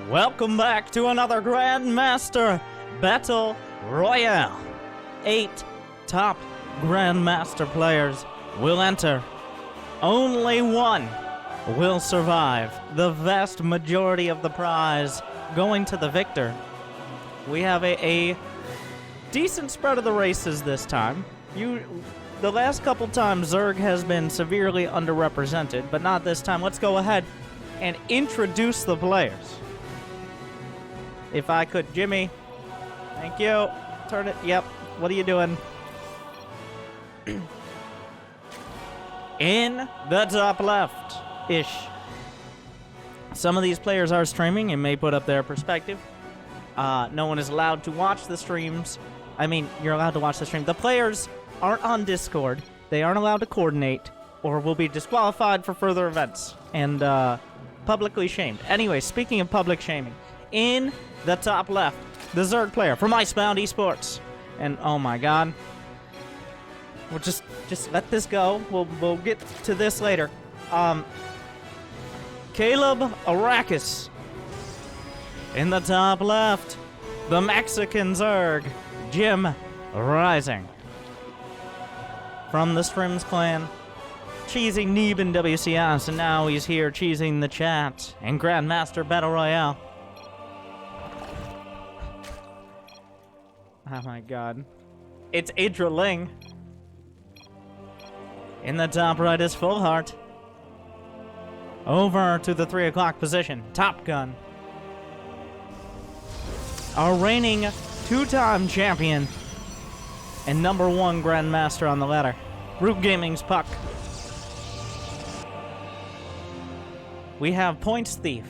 Welcome back to another Grandmaster Battle Royale. 8 top Grandmaster players will enter. Only one will survive. The vast majority of the prize going to the victor. We have a decent spread of the races this time. The last couple times Zerg has been severely underrepresented, but not this time. Let's go ahead and introduce the players. If I could, Jimmy. Thank you. Turn it. Yep. What are you doing? In the top left-ish. Some of these players are streaming and may put up their perspective. No one is allowed to watch the streams. I mean, you're allowed to watch the stream. The players aren't on Discord. They aren't allowed to coordinate or will be disqualified for further events and publicly shamed. Anyway, speaking of public shaming, in the top left, the Zerg player from Icebound Esports. And oh my god. We'll just let this go. We'll get to this later. Caleb Arrakis. In the top left, the Mexican Zerg, Jim Rising. From the Strims clan, cheesing Neeb in WCS, and now he's here cheesing the chat in Grandmaster Battle Royale. Oh my god. It's Idra Ling. In the top right is Full Heart. Over to the 3 o'clock position, Top Gun. Our reigning 2-time champion and #1 Grandmaster on the ladder, Root Gaming's Puck. We have Points Thief,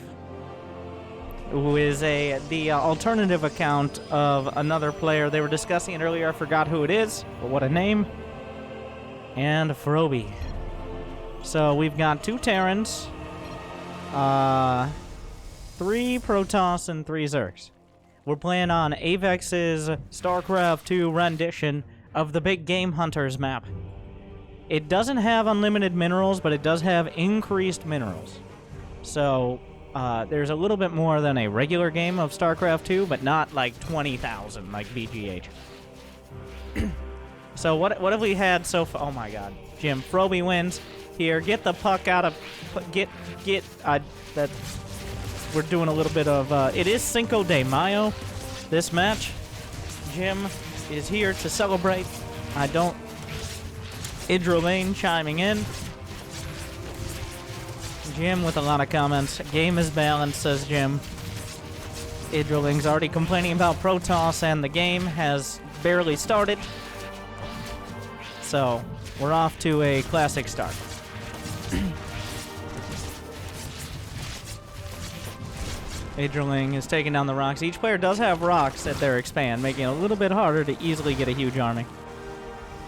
who is the alternative account of another player. They were discussing it earlier. I forgot who it is, but what a name. And Froby. So we've got 2 Terrans, 3 Protoss, and 3 Zergs. We're playing on Avex's Starcraft 2 rendition of the Big Game Hunters map. It doesn't have unlimited minerals, but it does have increased minerals. So there's a little bit more than a regular game of Starcraft 2, but not like 20,000 like BGH. So what have we had so far? Oh my god. Jim, Froby wins. Here, get the puck out of... We're doing a little bit of... it is Cinco de Mayo, this match. Jim is here to celebrate. Idra Lane chiming in. Jim with a lot of comments. Game is balanced, says Jim. Idroling's already complaining about Protoss, and the game has barely started. So, we're off to a classic start. Idroling is taking down the rocks. Each player does have rocks at their expand, making it a little bit harder to easily get a huge army.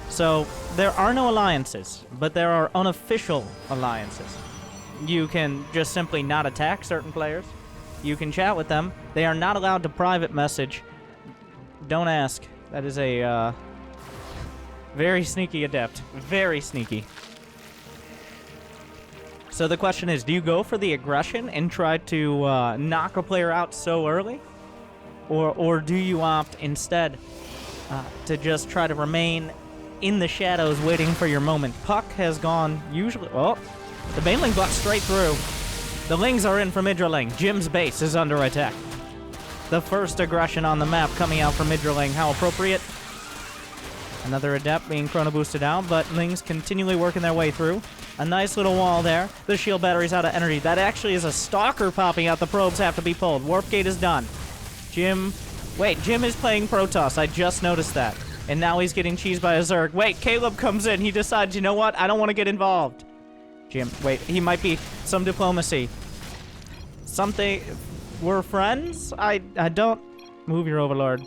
So, there are no alliances, but there are unofficial alliances. You can just simply not attack certain players. You can chat with them. They are not allowed to private message. Don't ask. That is a very sneaky adept. Very sneaky. So the question is, do you go for the aggression and try to knock a player out so early? Or do you opt instead to just try to remain in the shadows waiting for your moment? Puck has gone usually... Oh, the Baneling bucks straight through. The Lings are in from Idraling. Jim's base is under attack. The first aggression on the map coming out from Idraling. How appropriate. Another adept being chrono boosted out, but Lings continually working their way through. A nice little wall there. The shield battery's out of energy. That actually is a stalker popping out. The probes have to be pulled. Warp gate is done. Jim is playing Protoss. I just noticed that. And now he's getting cheesed by a Zerg. Wait, Caleb comes in. He decides, you know what? I don't want to get involved. Jim, wait, he might be some diplomacy. Something... We're friends? I don't... Move your overlord.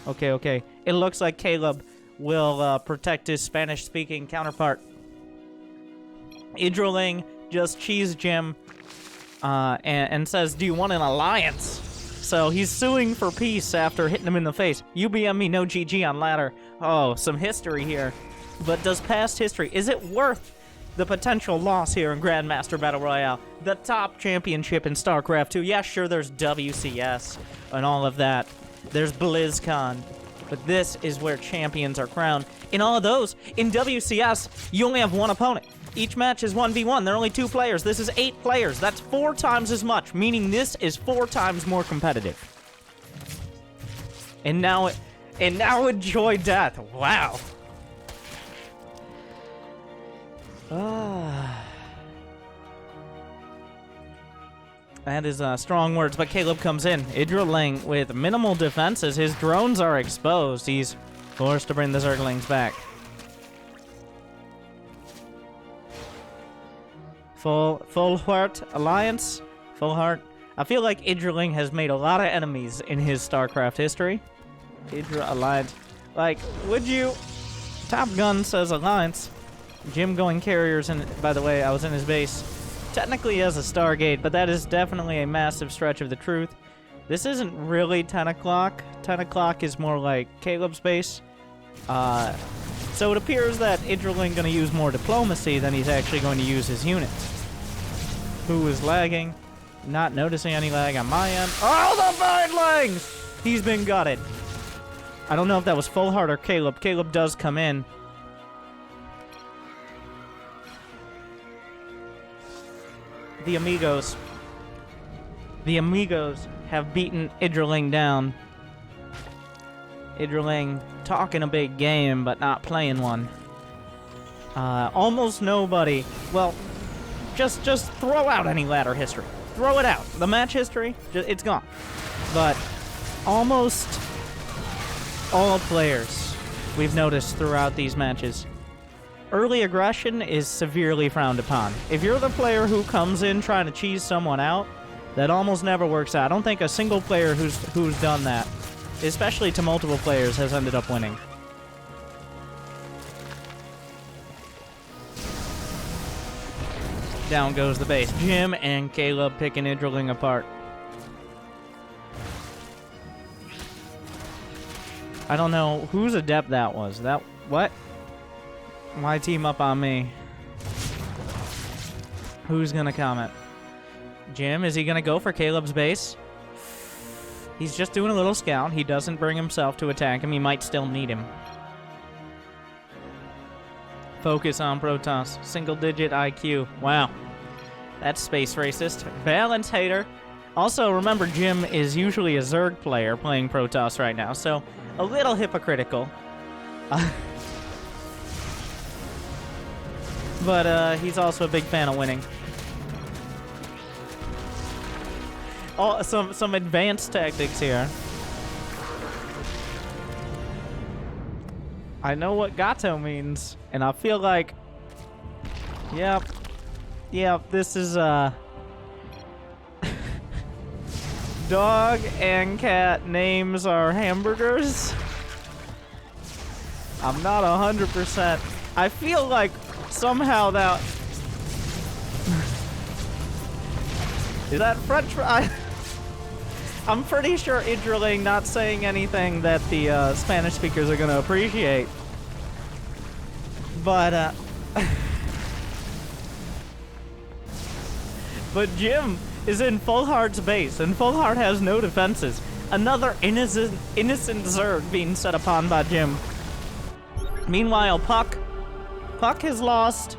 Okay. It looks like Caleb will protect his Spanish-speaking counterpart. Idroling just cheesed Jim and says, do you want an alliance? So he's suing for peace after hitting him in the face. UBM me, no GG on ladder. Oh, some history here. But does past history... Is it worth the potential loss here in Grandmaster Battle Royale. The top championship in Starcraft 2. Yeah, sure, there's WCS and all of that. There's BlizzCon. But this is where champions are crowned. In all of those, in WCS, you only have one opponent. Each match is 1v1. There are only 2 players. This is 8 players. That's 4 times as much, meaning this is 4 times more competitive. And now enjoy death. Wow. That is strong words, but Caleb comes in. Idriling with minimal defenses. His drones are exposed. He's forced to bring the Zerglings back. Full Heart Alliance. Full Heart. I feel like Idriling has made a lot of enemies in his StarCraft history. Idra Alliance. Like, would you... Top Gun says Alliance. Jim going carriers, and by the way, I was in his base. Technically as a Stargate, but that is definitely a massive stretch of the truth. This isn't really 10 o'clock. 10 o'clock is more like Caleb's base. So it appears that Idriling going to use more diplomacy than he's actually going to use his units. Who is lagging? Not noticing any lag on my end. Oh, the Birdlings! He's been gutted. I don't know if that was Full Heart or Caleb. Caleb does come in. The Amigos have beaten Idriling down. Idriling talking a big game, but not playing one. Almost nobody. Well, just throw out any ladder history. Throw it out. The match history, it's gone. But almost all players we've noticed throughout these matches. Early aggression is severely frowned upon. If you're the player who comes in trying to cheese someone out, that almost never works out. I don't think a single player who's done that, especially to multiple players, has ended up winning. Down goes the base. Jim and Caleb picking Idriling apart. I don't know whose adept that was. What? Why team up on me? Who's gonna comment? Jim, is he gonna go for Caleb's base? He's just doing a little scout. He doesn't bring himself to attack him. He might still need him. Focus on Protoss. Single-digit IQ. Wow. That's space racist. Balance hater. Also, remember, Jim is usually a Zerg player playing Protoss right now, so a little hypocritical. But he's also a big fan of winning. Oh, some advanced tactics here. I know what Gato means, and I feel like, yep, this is dog and cat names are hamburgers. I'm not 100%. I feel like somehow that is that French fry? I'm pretty sure Idriling not saying anything that the Spanish speakers are gonna appreciate. But but Jim is in Full Heart's base, and Full Heart has no defenses. Another innocent Zerg being set upon by Jim. Meanwhile, Puck has lost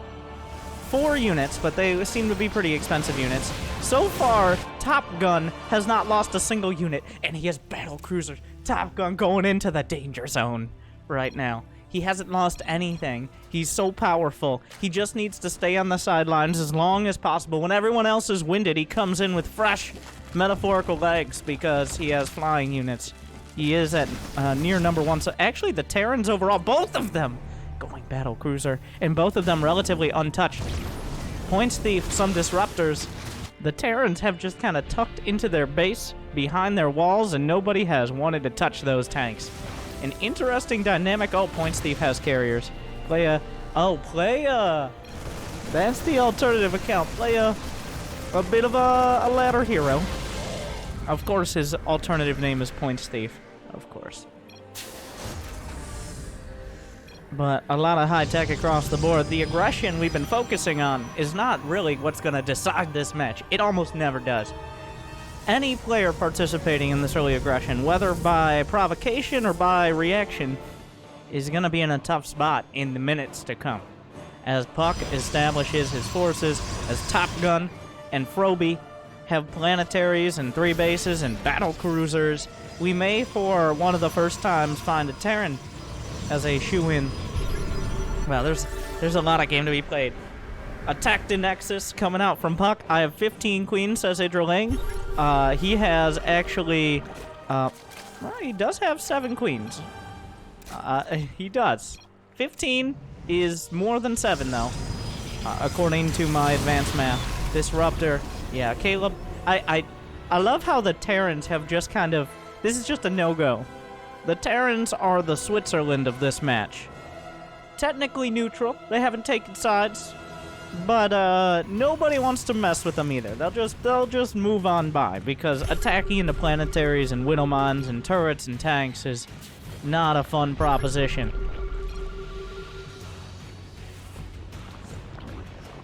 4 units, but they seem to be pretty expensive units. So far, Top Gun has not lost a single unit, and he has battle cruisers. Top Gun going into the danger zone right now. He hasn't lost anything. He's so powerful. He just needs to stay on the sidelines as long as possible. When everyone else is winded, he comes in with fresh metaphorical legs because he has flying units. He is at near number 1. So actually, the Terrans overall, both of them going battle cruiser, and both of them relatively untouched. Points Thief, some disruptors. The Terrans have just kind of tucked into their base behind their walls, and nobody has wanted to touch those tanks. An interesting dynamic. Oh, Points Thief has carriers. That's the alternative account. Play a bit of a ladder hero. Of course, his alternative name is Points Thief. Of course. but a lot of high tech across the board. The aggression we've been focusing on is not really what's going to decide this match. It almost never does. Any player participating in this early aggression, whether by provocation or by reaction, is going to be in a tough spot in the minutes to come. As Puck establishes his forces, as Top Gun and Froby have planetaries and 3 bases and battle cruisers, we may, for one of the first times, find a Terran as a shoe-in. Well, there's a lot of game to be played. Attack to Nexus coming out from Puck. I have 15 queens, says Idriling. He has actually, well, he does have 7 queens. He does. 15 is more than 7, though, according to my advanced math. Disruptor. Yeah, Caleb. I love how the Terrans have just kind of... This is just a no-go. The Terrans are the Switzerland of this match. Technically neutral. They haven't taken sides. But nobody wants to mess with them either. They'll just move on by, because attacking into planetaries and Widowmines and turrets and tanks is not a fun proposition.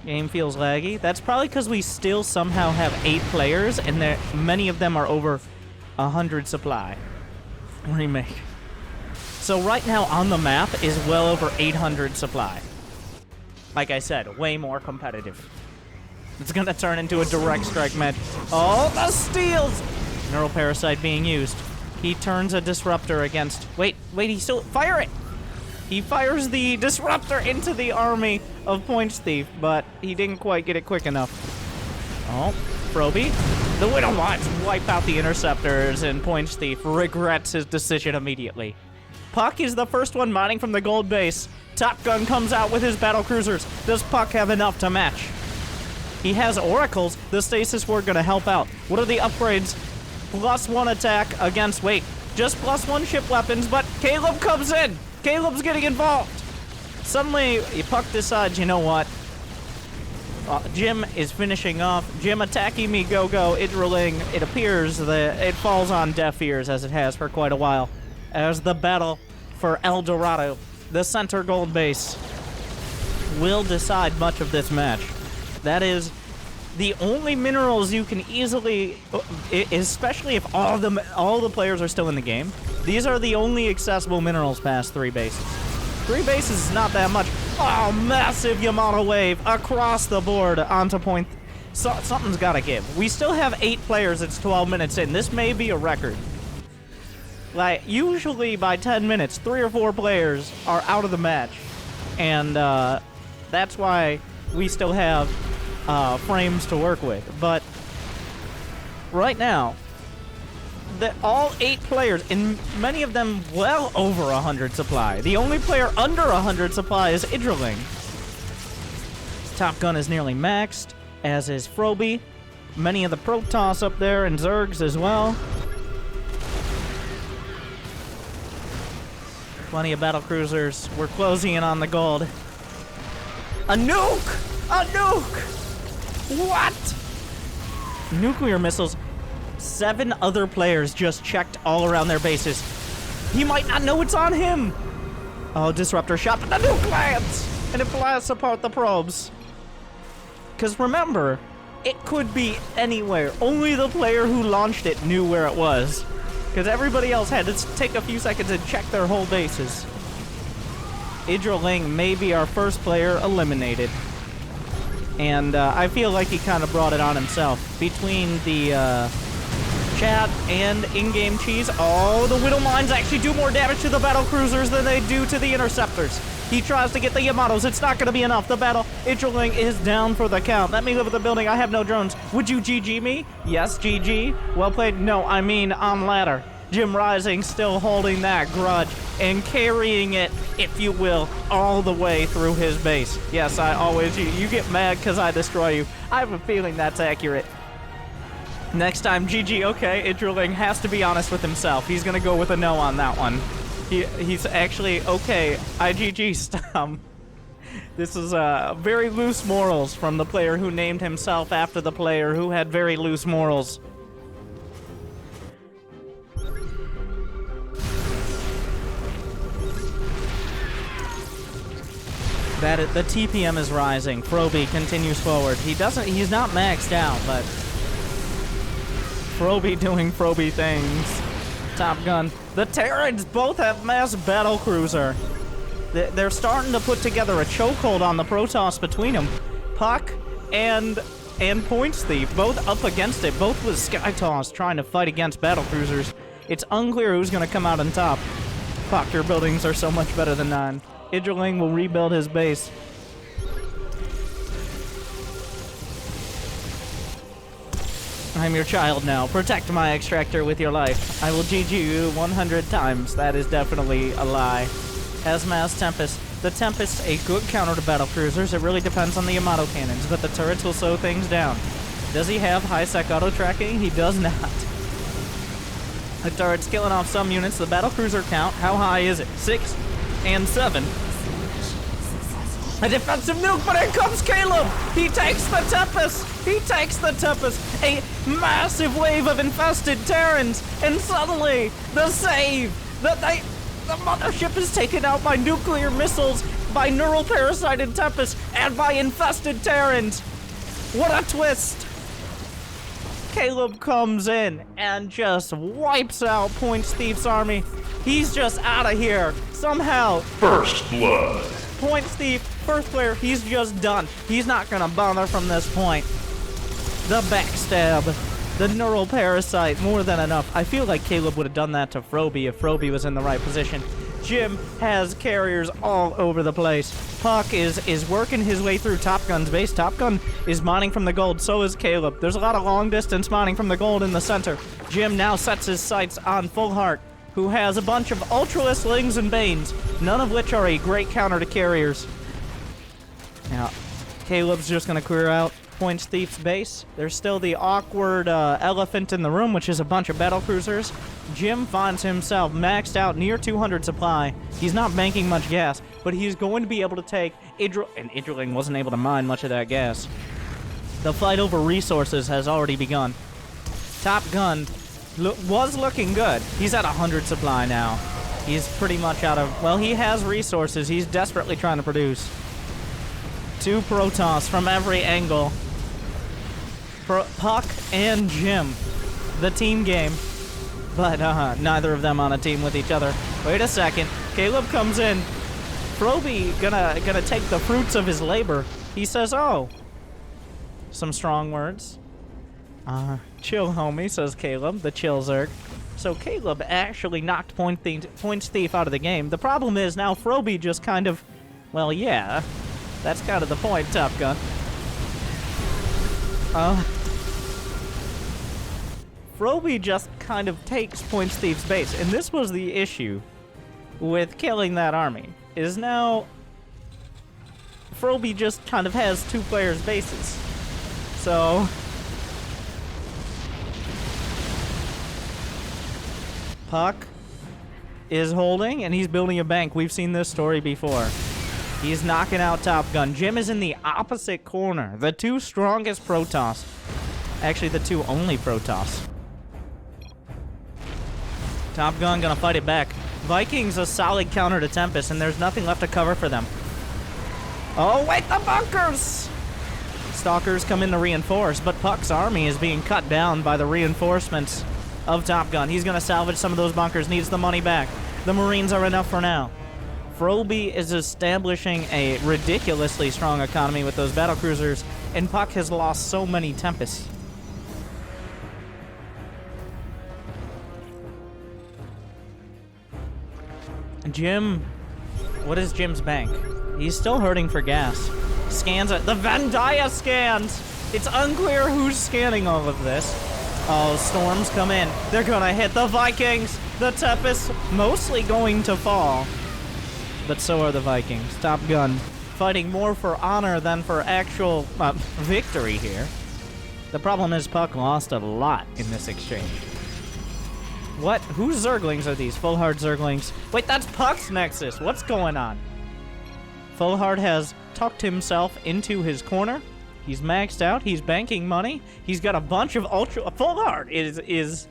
Game feels laggy. That's probably because we still somehow have 8 players, and many of them are over 100 supply. Remake. So right now on the map is well over 800 supply. Like I said, way more competitive. It's gonna turn into a direct strike match. Oh, the steals! Neural Parasite being used. He turns a Disruptor against... Wait, he still... Fire it! He fires the Disruptor into the army of Points Thief, but he didn't quite get it quick enough. Oh, Froby. The Widowmines wipe out the Interceptors, and Points Thief regrets his decision immediately. Puck is the first one mining from the gold base. Top Gun comes out with his battle cruisers. Does Puck have enough to match? He has oracles. The stasis word gonna help out. What are the upgrades? +1 attack against, wait, just +1 ship weapons, but Caleb comes in. Caleb's getting involved. Suddenly, Puck decides, you know what? Jim is finishing off. Jim attacking me, go. Idriling, it appears that it falls on deaf ears, as it has for quite a while, as the battle for El Dorado, the center gold base, will decide much of this match. That is the only minerals you can easily, especially if all the players are still in the game, these are the only accessible minerals past 3 bases. 3 bases is not that much. Oh, massive Yamato wave across the board onto point. So, something's gotta give. We still have 8 players. It's 12 minutes in. This may be a record. Like, usually by 10 minutes, 3 or 4 players are out of the match. And that's why we still have frames to work with. But right now, all 8 players, and many of them well over 100 supply. The only player under 100 supply is Idriling. Top Gun is nearly maxed, as is Froby. Many of the Protoss up there, and Zergs as well. Plenty of battle cruisers. We're closing in on the gold. A nuke! A nuke! What? Nuclear missiles. 7 other players just checked all around their bases. He might not know it's on him. Oh, Disruptor shot, but the nuke lands! And it blasts apart the probes. Because remember, it could be anywhere. Only the player who launched it knew where it was. Because everybody else had to take a few seconds and check their whole bases. Idriling may be our first player eliminated. And I feel like he kind of brought it on himself. Between the chat and in-game cheese. Oh, the Widowmines actually do more damage to the battle cruisers than they do to the Interceptors. He tries to get the Yamatos. It's not going to be enough. The battle. Idriling is down for the count. Let me live with the building. I have no drones. Would you GG me? Yes, GG. Well played. No, I mean on ladder. Jim Rising still holding that grudge and carrying it, if you will, all the way through his base. Yes, I always... You get mad because I destroy you. I have a feeling that's accurate. Next time, GG, okay, Idriling has to be honest with himself. He's gonna go with a no on that one. He's actually, okay, I GG Stom. This is very loose morals from the player who named himself after the player who had very loose morals. The TPM is rising. Froby continues forward. He's not maxed out, but Froby doing Froby things. Top Gun. The Terrans both have mass battle cruiser. They're starting to put together a chokehold on the Protoss between them. Puck and Points Thief, both up against it, both with Skytoss trying to fight against battle cruisers. It's unclear who's going to come out on top. Puck, your buildings are so much better than mine. Idgerling will rebuild his base. I'm your child now. Protect my extractor with your life. I will GG you 100 times. That is definitely a lie. Hazma's Tempest. The Tempest, a good counter to battle cruisers. It really depends on the Yamato cannons, but the turrets will slow things down. Does he have high-sec auto-tracking? He does not. The turret's killing off some units. The battle cruiser count, how high is it? 6 and 7. A defensive nuke, but here comes Caleb! He takes the Tempest! He takes the Tempest! A massive wave of infested Terrans! And suddenly, the save! The mothership is taken out by nuclear missiles, by neural parasited Tempest, and by infested Terrans! What a twist! Caleb comes in and just wipes out Points Thief's army. He's just out of here. Somehow. First blood. Points Thief, first player, he's just done. He's not gonna bother from this point. The backstab. The neural parasite, more than enough. I feel like Caleb would have done that to Froby if Froby was in the right position. Jim has carriers all over the place. Puck is working his way through Top Gun's base. Top Gun is mining from the gold, so is Caleb. There's a lot of long-distance mining from the gold in the center. Jim now sets his sights on Full Heart, who has a bunch of Ultralisk Lings and Banes, none of which are a great counter to carriers. Now, Caleb's just going to clear out Points Thief's base. There's still the awkward elephant in the room, which is a bunch of battle cruisers. Jim finds himself maxed out near 200 supply. He's not banking much gas, but he's going to be able to take and Idgerling wasn't able to mine much of that gas. The fight over resources has already begun. Top Gun was looking good. He's at 100 supply now. He's pretty much out of, well, he has resources. He's desperately trying to produce. 2 Protoss from every angle. Puck and Jim. The team game. But neither of them on a team with each other. Wait a second. Caleb comes in. Froby gonna take the fruits of his labor. He says, oh. Some strong words. Chill, homie, says Caleb, the chill Zerg. So Caleb actually knocked Points Thief out of the game. The problem is now Froby just kind of, well, yeah. That's kind of the point, Top Gun. Froby just kind of takes Points Thief's base, and this was the issue with killing that army, is now Froby just kind of has 2 players' bases. So Puck is holding, and he's building a bank. We've seen this story before. He's knocking out Top Gun. Jim is in the opposite corner. The 2 strongest Protoss. Actually, the 2 only Protoss. Top Gun gonna fight it back. Vikings a solid counter to Tempest, and there's nothing left to cover for them. Oh, wait, the bunkers! Stalkers come in to reinforce, but Puck's army is being cut down by the reinforcements of Top Gun. He's gonna salvage some of those bunkers, needs the money back. The Marines are enough for now. Froby is establishing a ridiculously strong economy with those battlecruisers, and Puck has lost so many Tempests. Jim, what is Jim's bank? He's still hurting for gas. Scans it. The Vandaya scans! It's unclear who's scanning all of this. Oh, storms come in. They're gonna hit the Vikings! The Tempest mostly going to fall. But so are the Vikings. Top Gun fighting more for honor than for actual victory here. The problem is Puck lost a lot in this exchange. What? Whose Zerglings are these? Full Heart Zerglings. Wait, that's Puck's Nexus. What's going on? Full Heart has tucked himself into his corner. He's maxed out. He's banking money. He's got a bunch of ultra... Full Heart he's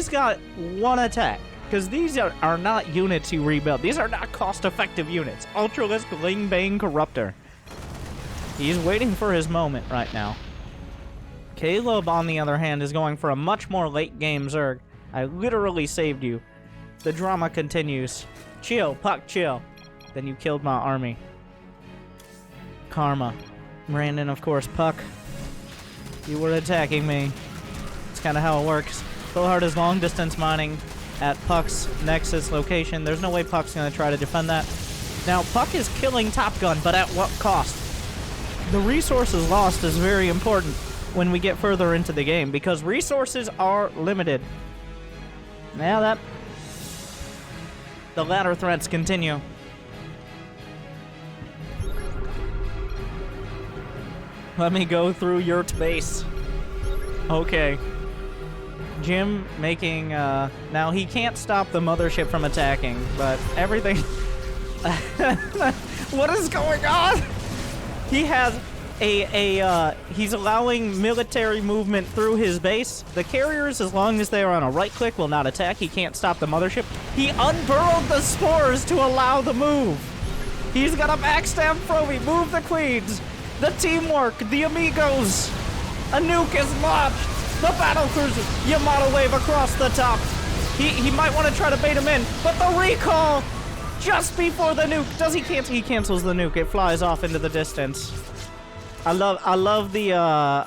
got 1 attack. Because these are not units you rebuild. These are not cost-effective units. Ultralisk, Ling Bane, Corruptor. He's waiting for his moment right now. Caleb, on the other hand, is going for a much more late-game Zerg. I literally saved you. The drama continues. Chill, Puck, chill. Then you killed my army. Karma. Brandon, of course, Puck. You were attacking me. That's kind of how it works. Fullheart is long-distance mining at Puck's Nexus location. There's no way Puck's going to try to defend that. Now, Puck is killing Top Gun, but at what cost? The resources lost is very important when we get further into the game, because resources are limited. Now the ladder threats continue. Let me go through your base. Okay. Jim making, now he can't stop the mothership from attacking, but everything... What is going on? He has he's allowing military movement through his base. The carriers, as long as they are on a right click, will not attack. He can't stop the mothership. He unburrowed the spores to allow the move. He's gonna backstab Froby, move the queens. The teamwork, the amigos. A nuke is launched. The battle cruiser, Yamato wave across the top. He might want to try to bait him in, but the recall just before the nuke. Does he cancel? He cancels the nuke. It flies off into the distance. I love the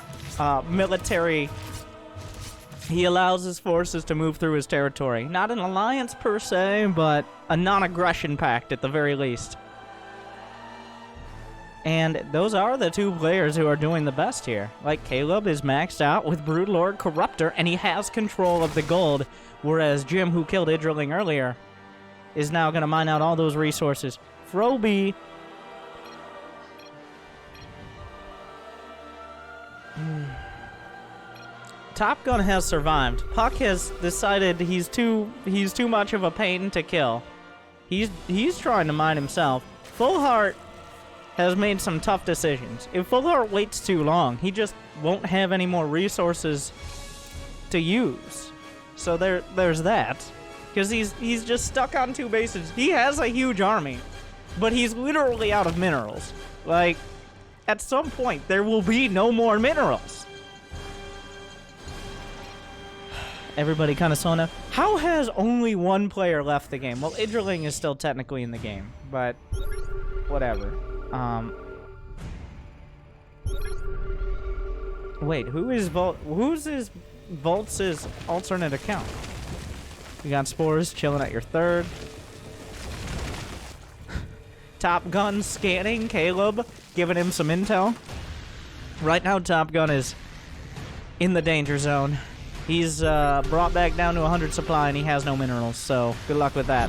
military. He allows his forces to move through his territory. Not an alliance per se, but a non-aggression pact at the very least. And those are the two players who are doing the best here. Like, Caleb is maxed out with Broodlord Corruptor, and he has control of the gold, whereas Jim, who killed Idriling earlier, is now going to mine out all those resources. Froby... Top Gun has survived. Puck has decided he's too much of a pain to kill. He's trying to mine himself. Fullheart has made some tough decisions. If Fullheart waits too long, he just won't have any more resources to use. So there's that. Because he's just stuck on two bases. He has a huge army, but he's literally out of minerals. Like, at some point, there will be no more minerals. Everybody kind of slowing up. How has only one player left the game? Well, Idriling is still technically in the game, but whatever. Wait, who's Volts' alternate account? You got Spores chilling at your third. Top Gun scanning Caleb, giving him some intel. Right now, Top Gun is in the danger zone. He's brought back down to 100 supply, and he has no minerals, so good luck with that.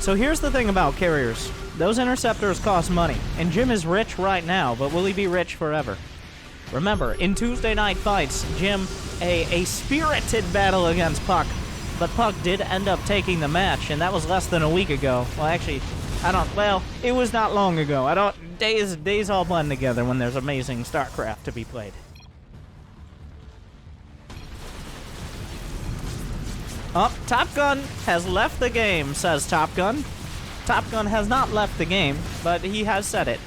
So here's the thing about carriers. Those interceptors cost money, and Jim is rich right now, but will he be rich forever? Remember, in Tuesday night fights, Jim, a spirited battle against Puck, but Puck did end up taking the match, and that was less than a week ago. Well, actually, it was not long ago. Days all blend together when there's amazing Starcraft to be played. Oh, Top Gun has left the game, says Top Gun. Top Gun has not left the game, but he has said it.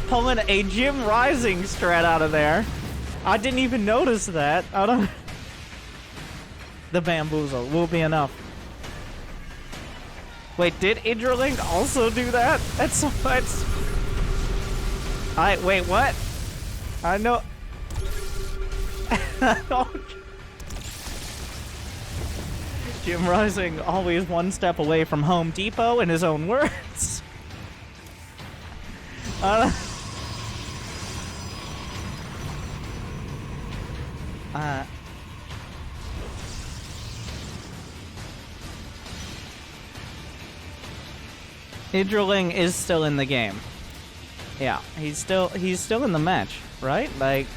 Pulling a Jim Rising strat out of there. I didn't even notice that. The bamboozle will be enough. Wait, did Idriling also do that? Wait, what? I know... Jim Rising always one step away from Home Depot, in his own words. Idriling is still in the game. Yeah, he's still in the match, right? Like,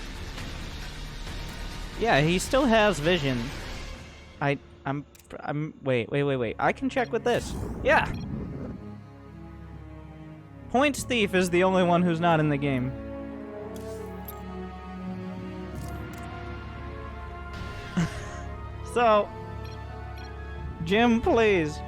yeah, he still has vision. Wait. I can check with this. Yeah. Points Thief is the only one who's not in the game. So, Jim, please.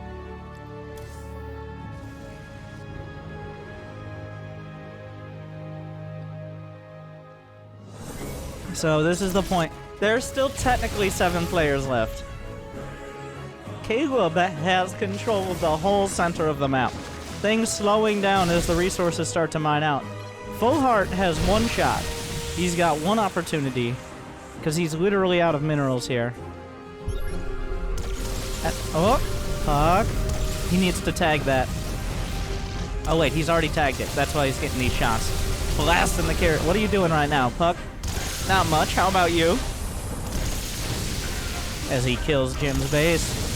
So this is the point. There's still technically 7 players left. Caleb has control of the whole center of the map. Things slowing down as the resources start to mine out. Full Heart has 1 shot. He's got 1 opportunity because he's literally out of minerals here. Oh, fuck. He needs to tag that. Oh wait, he's already tagged it. That's why he's getting these shots. Blasting the carrot. What are you doing right now, Puck? Not much. How about you? As he kills Jim's base.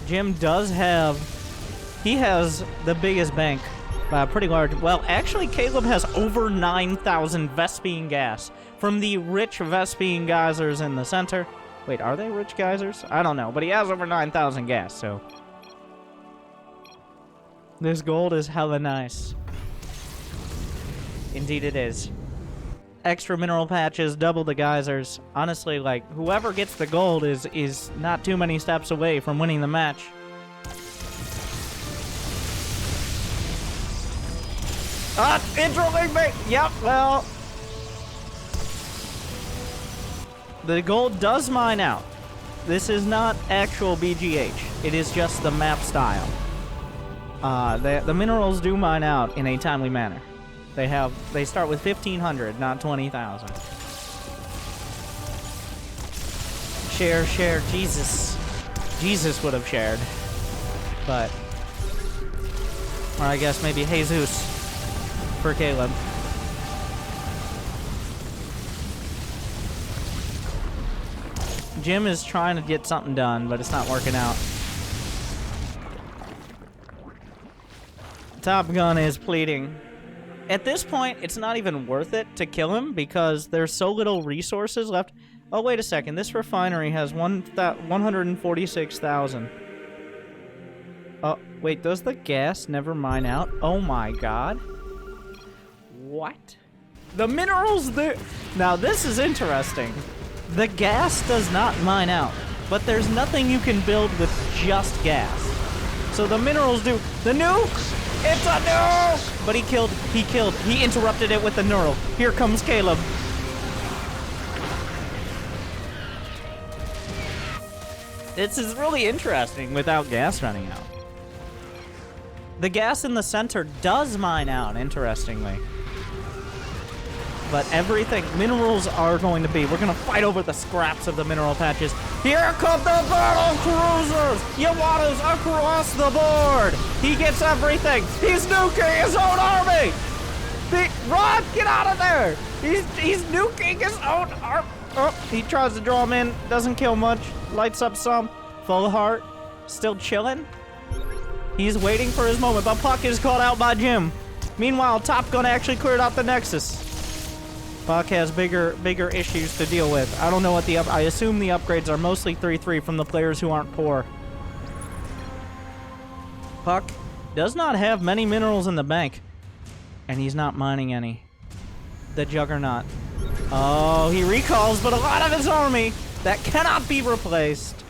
Jim does have... He has the biggest bank. Pretty large. Well, actually, Caleb has over 9,000 Vespine gas from the rich Vespine geysers in the center. Wait, are they rich geysers? I don't know, but he has over 9,000 gas, so... This gold is hella nice. Indeed it is. Extra mineral patches, double the geysers. Honestly, like, whoever gets the gold is not too many steps away from winning the match. Ah, interlink me! Yep, well... The gold does mine out. This is not actual BGH. It is just the map style. The minerals do mine out in a timely manner. They start with 1,500, not 20,000. Share. Jesus would have shared. But... Or I guess maybe Jesus for Caleb. Jim is trying to get something done, but it's not working out. Top Gun is pleading. At this point, it's not even worth it to kill him because there's so little resources left. Oh, wait a second. This refinery has 146,000. Oh, wait. Does the gas never mine out? Oh, my God. What? The minerals there... Now, this is interesting. The gas does not mine out, but there's nothing you can build with just gas. So the minerals do. The nuke! It's a nuke! But he interrupted it with the neural. Here comes Caleb. This is really interesting without gas running out. The gas in the center does mine out, interestingly. But everything, minerals are going to be, we're going to fight over the scraps of the mineral patches. Here come the battle cruisers! Yawada's across the board! He gets everything! He's nuking his own army! Run! Get out of there! He's nuking his own army! Oh, he tries to draw him in, doesn't kill much, lights up some. Full Heart, still chilling. He's waiting for his moment, but Puck is caught out by Jim. Meanwhile, Top Gun actually cleared out the Nexus. Puck has bigger issues to deal with. I don't know what I assume the upgrades are mostly 3-3 from the players who aren't poor. Puck does not have many minerals in the bank, and he's not mining any. The Juggernaut. Oh, he recalls, but a lot of his army that cannot be replaced.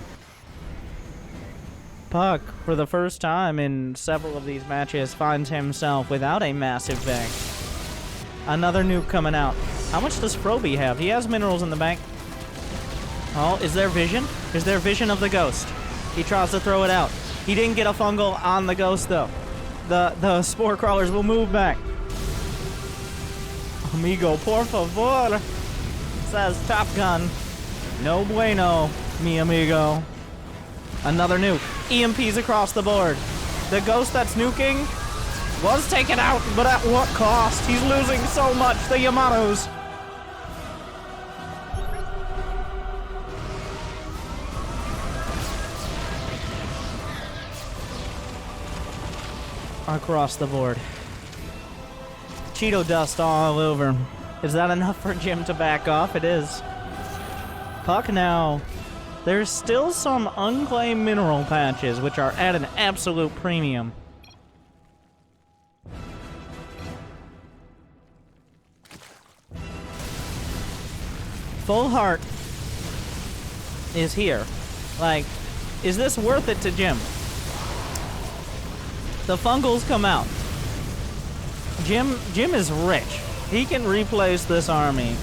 Puck, for the first time in several of these matches, finds himself without a massive bank. Another nuke coming out. How much does Froby have? He has minerals in the bank. Oh, is there vision? Is there vision of the ghost? He tries to throw it out. He didn't get a fungal on the ghost, though. The spore crawlers will move back. Amigo, por favor, says Top Gun. No bueno, mi amigo. Another nuke. EMPs across the board. The ghost that's nuking was taken out, but at what cost? He's losing so much, the Yamatos. Across the board. Cheeto dust all over. Is that enough for Jim to back off? It is. Puck now. There's still some unclaimed mineral patches, which are at an absolute premium. Full Heart is here. Like, is this worth it to Jim? The Fungals come out. Jim is rich. He can replace this army.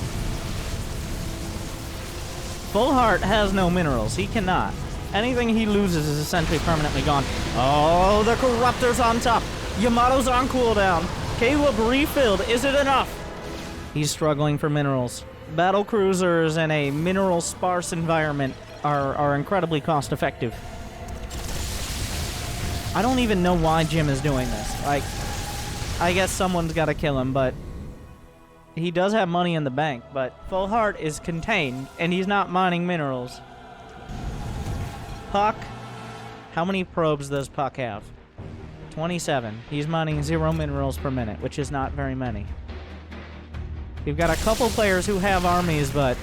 Full Heart has no minerals. He cannot. Anything he loses is essentially permanently gone. Oh, the Corruptor's on top. Yamato's on cooldown. Caleb refilled. Is it enough? He's struggling for minerals. Battle cruisers in a mineral-sparse environment are incredibly cost-effective. I don't even know why Jim is doing this. Like, I guess someone's got to kill him, but he does have money in the bank. But Full Heart is contained, and he's not mining minerals. Puck, how many probes does Puck have? 27. He's mining 0 minerals per minute, which is not very many. You've got a couple players who have armies, but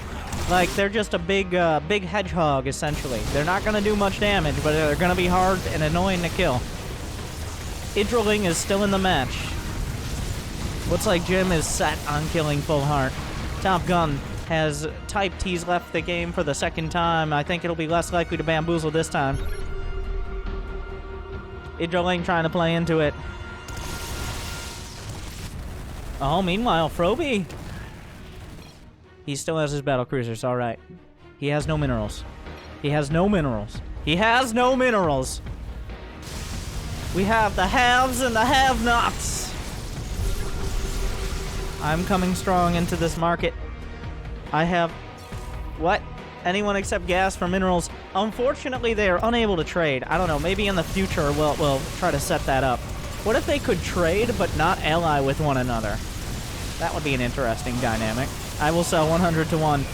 like they're just a big hedgehog essentially. They're not going to do much damage, but they're going to be hard and annoying to kill. Idrilling is still in the match. Looks like Jim is set on killing Full Heart. Top Gun has typed he's left the game for the second time. I think it'll be less likely to bamboozle this time. Idrilling trying to play into it. Oh, meanwhile, Froby. He still has his battle cruisers, alright. He has no minerals. He has no minerals. He has no minerals! We have the haves and the have-nots! I'm coming strong into this market. I have... What? Anyone except gas for minerals. Unfortunately, they are unable to trade. I don't know, maybe in the future we'll try to set that up. What if they could trade but not ally with one another? That would be an interesting dynamic. I will sell 100 to 1.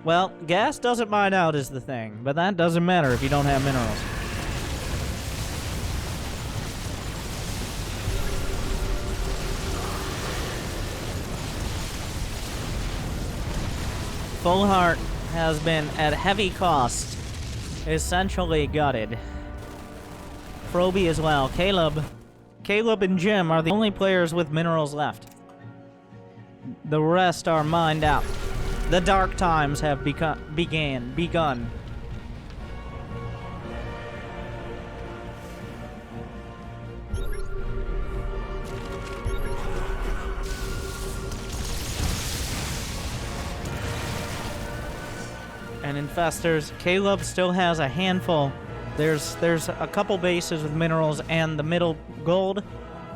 Well, gas doesn't mine out is the thing, but that doesn't matter if you don't have minerals. Full Heart has been at heavy cost, essentially gutted. Froby as well. Caleb and Jim are the only players with minerals left. The rest are mined out. The dark times have begun. And infestors, Caleb still has a handful. There's a couple bases with minerals and the middle gold.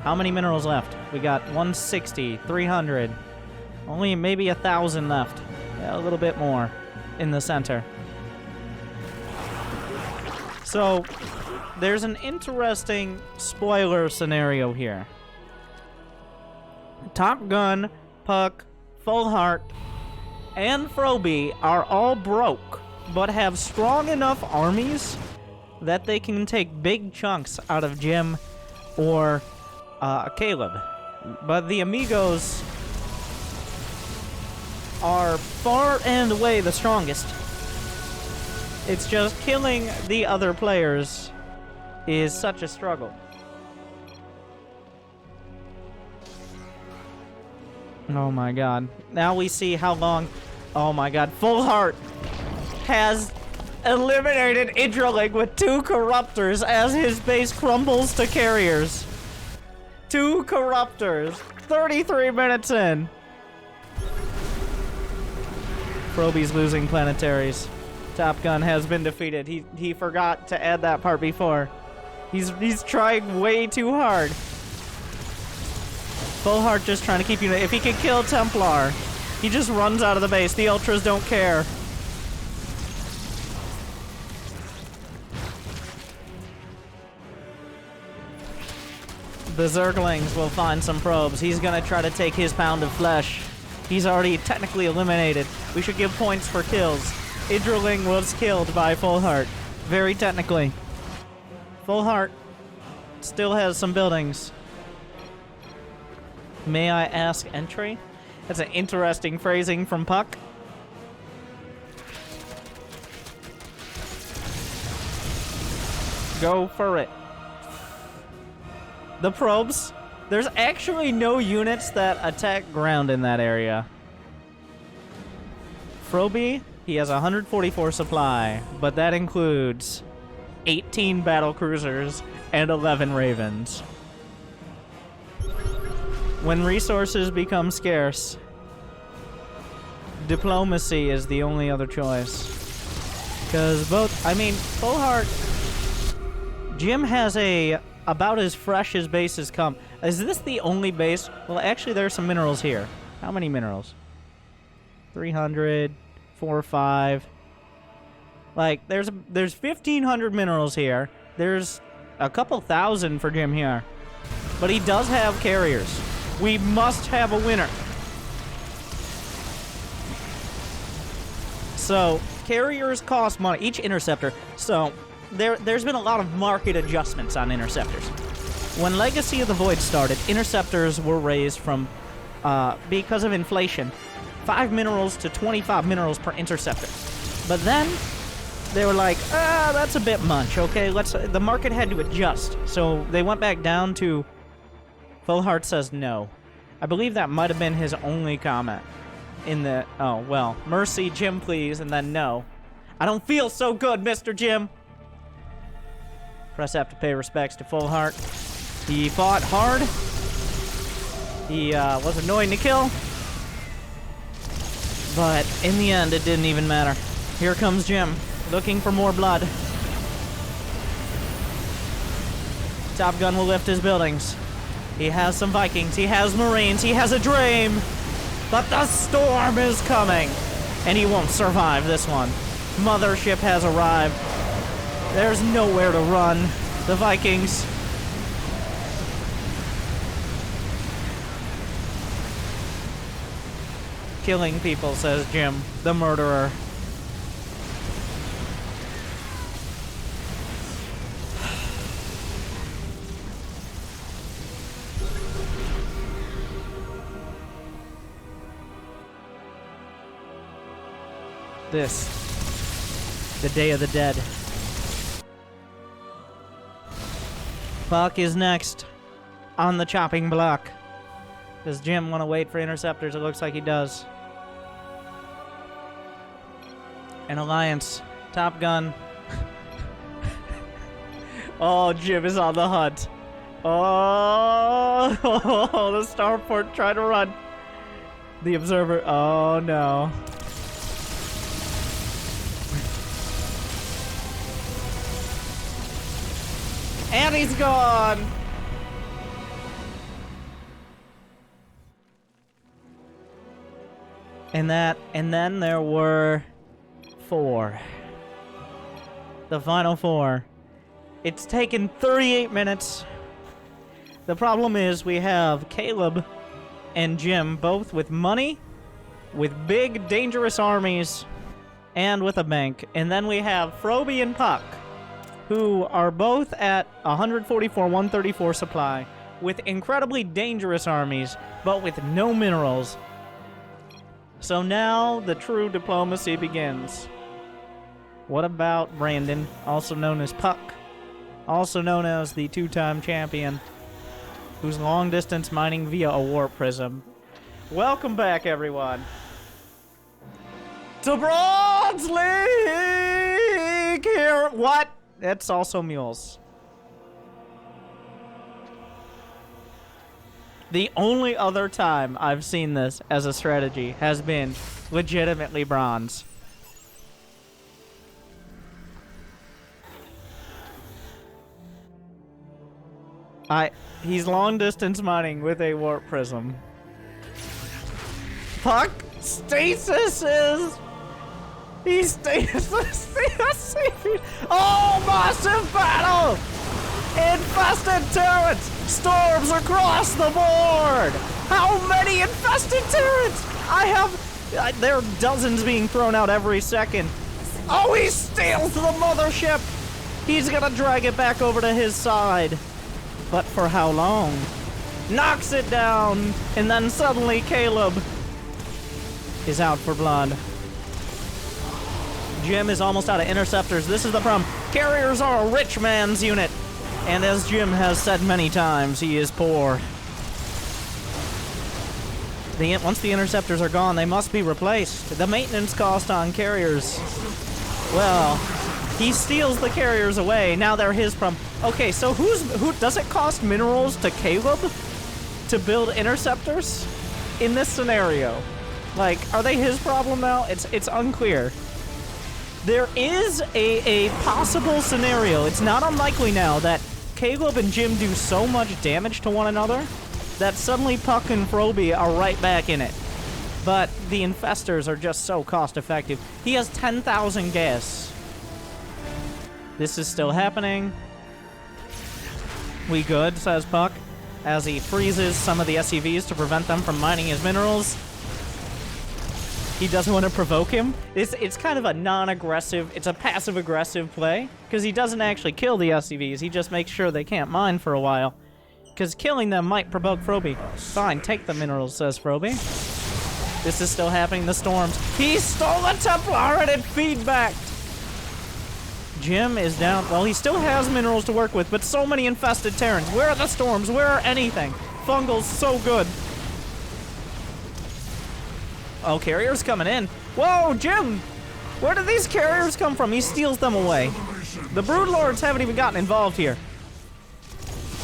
How many minerals left? We got 160, 300. Only maybe 1,000 left. Yeah, a little bit more in the center. So, there's an interesting spoiler scenario here. Top Gun, Puck, Full Heart, and Froby are all broke, but have strong enough armies that they can take big chunks out of Jim or Caleb. But the Amigos are far and away the strongest. It's just killing the other players is such a struggle. Oh my god. Now we see how long... Oh my god. Full Heart has eliminated Idrilling with 2 Corruptors as his base crumbles to carriers. 2 Corruptors. 33 minutes in. Froby's losing planetaries. Top Gun has been defeated. He forgot to add that part before. He's trying way too hard. Full Heart just trying to keep you... If he can kill Templar, he just runs out of the base. The Ultras don't care. The Zerglings will find some probes. He's gonna try to take his pound of flesh. He's already technically eliminated. We should give points for kills. Idrilling was killed by Full Heart. Very technically. Full Heart still has some buildings. May I ask entry? That's an interesting phrasing from Puck. Go for it. The probes. There's actually no units that attack ground in that area. Froby He has 144 supply, but that includes 18 battle cruisers and 11 ravens. When resources become scarce, diplomacy is the only other choice. Because full heart, Jim has about as fresh as bases come. Is this the only base? Well, actually, there are some minerals here. How many minerals? 300, 4 or 5. Like, there's 1,500 minerals here. There's a couple thousand for Jim here. But he does have carriers. We must have a winner. So, carriers cost money. Each interceptor. So, there's been a lot of market adjustments on interceptors. When Legacy of the Void started, interceptors were raised from, because of inflation, 5 minerals to 25 minerals per interceptor. But then, they were like, that's a bit much, okay? The market had to adjust. So, they went back down to, Full Heart says no. I believe that might have been his only comment. Mercy, Jim, please, and then no. I don't feel so good, Mr. Jim. Press F to pay respects to Full Heart. He fought hard. He was annoying to kill. But in the end, it didn't even matter. Here comes Jim, looking for more blood. Top Gun will lift his buildings. He has some Vikings, he has Marines, he has a dream. But the storm is coming, and he won't survive this one. Mothership has arrived. There's nowhere to run. The Vikings. Killing people, says Jim, the murderer. This, the Day of the Dead. Buck is next on the chopping block. Does Jim want to wait for interceptors? It looks like he does. An alliance. Top Gun. Oh, Jim is on the hunt. Oh, the starport trying to run. The observer. Oh, no. And he's gone! And then there were 4. The final 4. It's taken 38 minutes. The problem is we have Caleb and Jim both with money, with big, dangerous armies, and with a bank. And then we have Froby and Puck, who are both at 144, 134 supply, with incredibly dangerous armies, but with no minerals. So now the true diplomacy begins. What about Brandon, also known as Puck, also known as the 2-time champion, who's long-distance mining via a warp prism? Welcome back, everyone, to Bronze League here. What? That's also mules. The only other time I've seen this as a strategy has been legitimately bronze. He's long distance mining with a warp prism. Puck stasis is... He stasis. Oh, massive battle! Infested turrets! Storms across the board! How many infested turrets? There are dozens being thrown out every second. Oh, he steals the mothership! He's gonna drag it back over to his side. But for how long? Knocks it down, and then suddenly Caleb is out for blood. Jim is almost out of interceptors. This is the problem. Carriers are a rich man's unit. And as Jim has said many times, he is poor. Once the interceptors are gone, they must be replaced. The maintenance cost on carriers. Well, he steals the carriers away. Now they're his problem. Okay, so who does it cost minerals to Caleb to build interceptors in this scenario? Like, are they his problem now? It's unclear. There is a possible scenario. It's not unlikely now that Caleb and Jim do so much damage to one another that suddenly Puck and Froby are right back in it. But the infestors are just so cost-effective. He has 10,000 gas. This is still happening. We good, says Puck, as he freezes some of the SCVs to prevent them from mining his minerals. He doesn't want to provoke him. It's kind of a non-aggressive, it's a passive-aggressive play, because he doesn't actually kill the SCVs. He just makes sure they can't mine for a while, because killing them might provoke Froby. Fine, take the minerals, says Froby. This is still happening, the storms. He stole a Templar and it feedbacked! Jim is down. Well, he still has minerals to work with, but so many infested Terrans. Where are the storms? Where are anything? Fungal's so good. Oh, carriers coming in. Whoa, Jim! Where did these carriers come from? He steals them away. The Broodlords haven't even gotten involved here.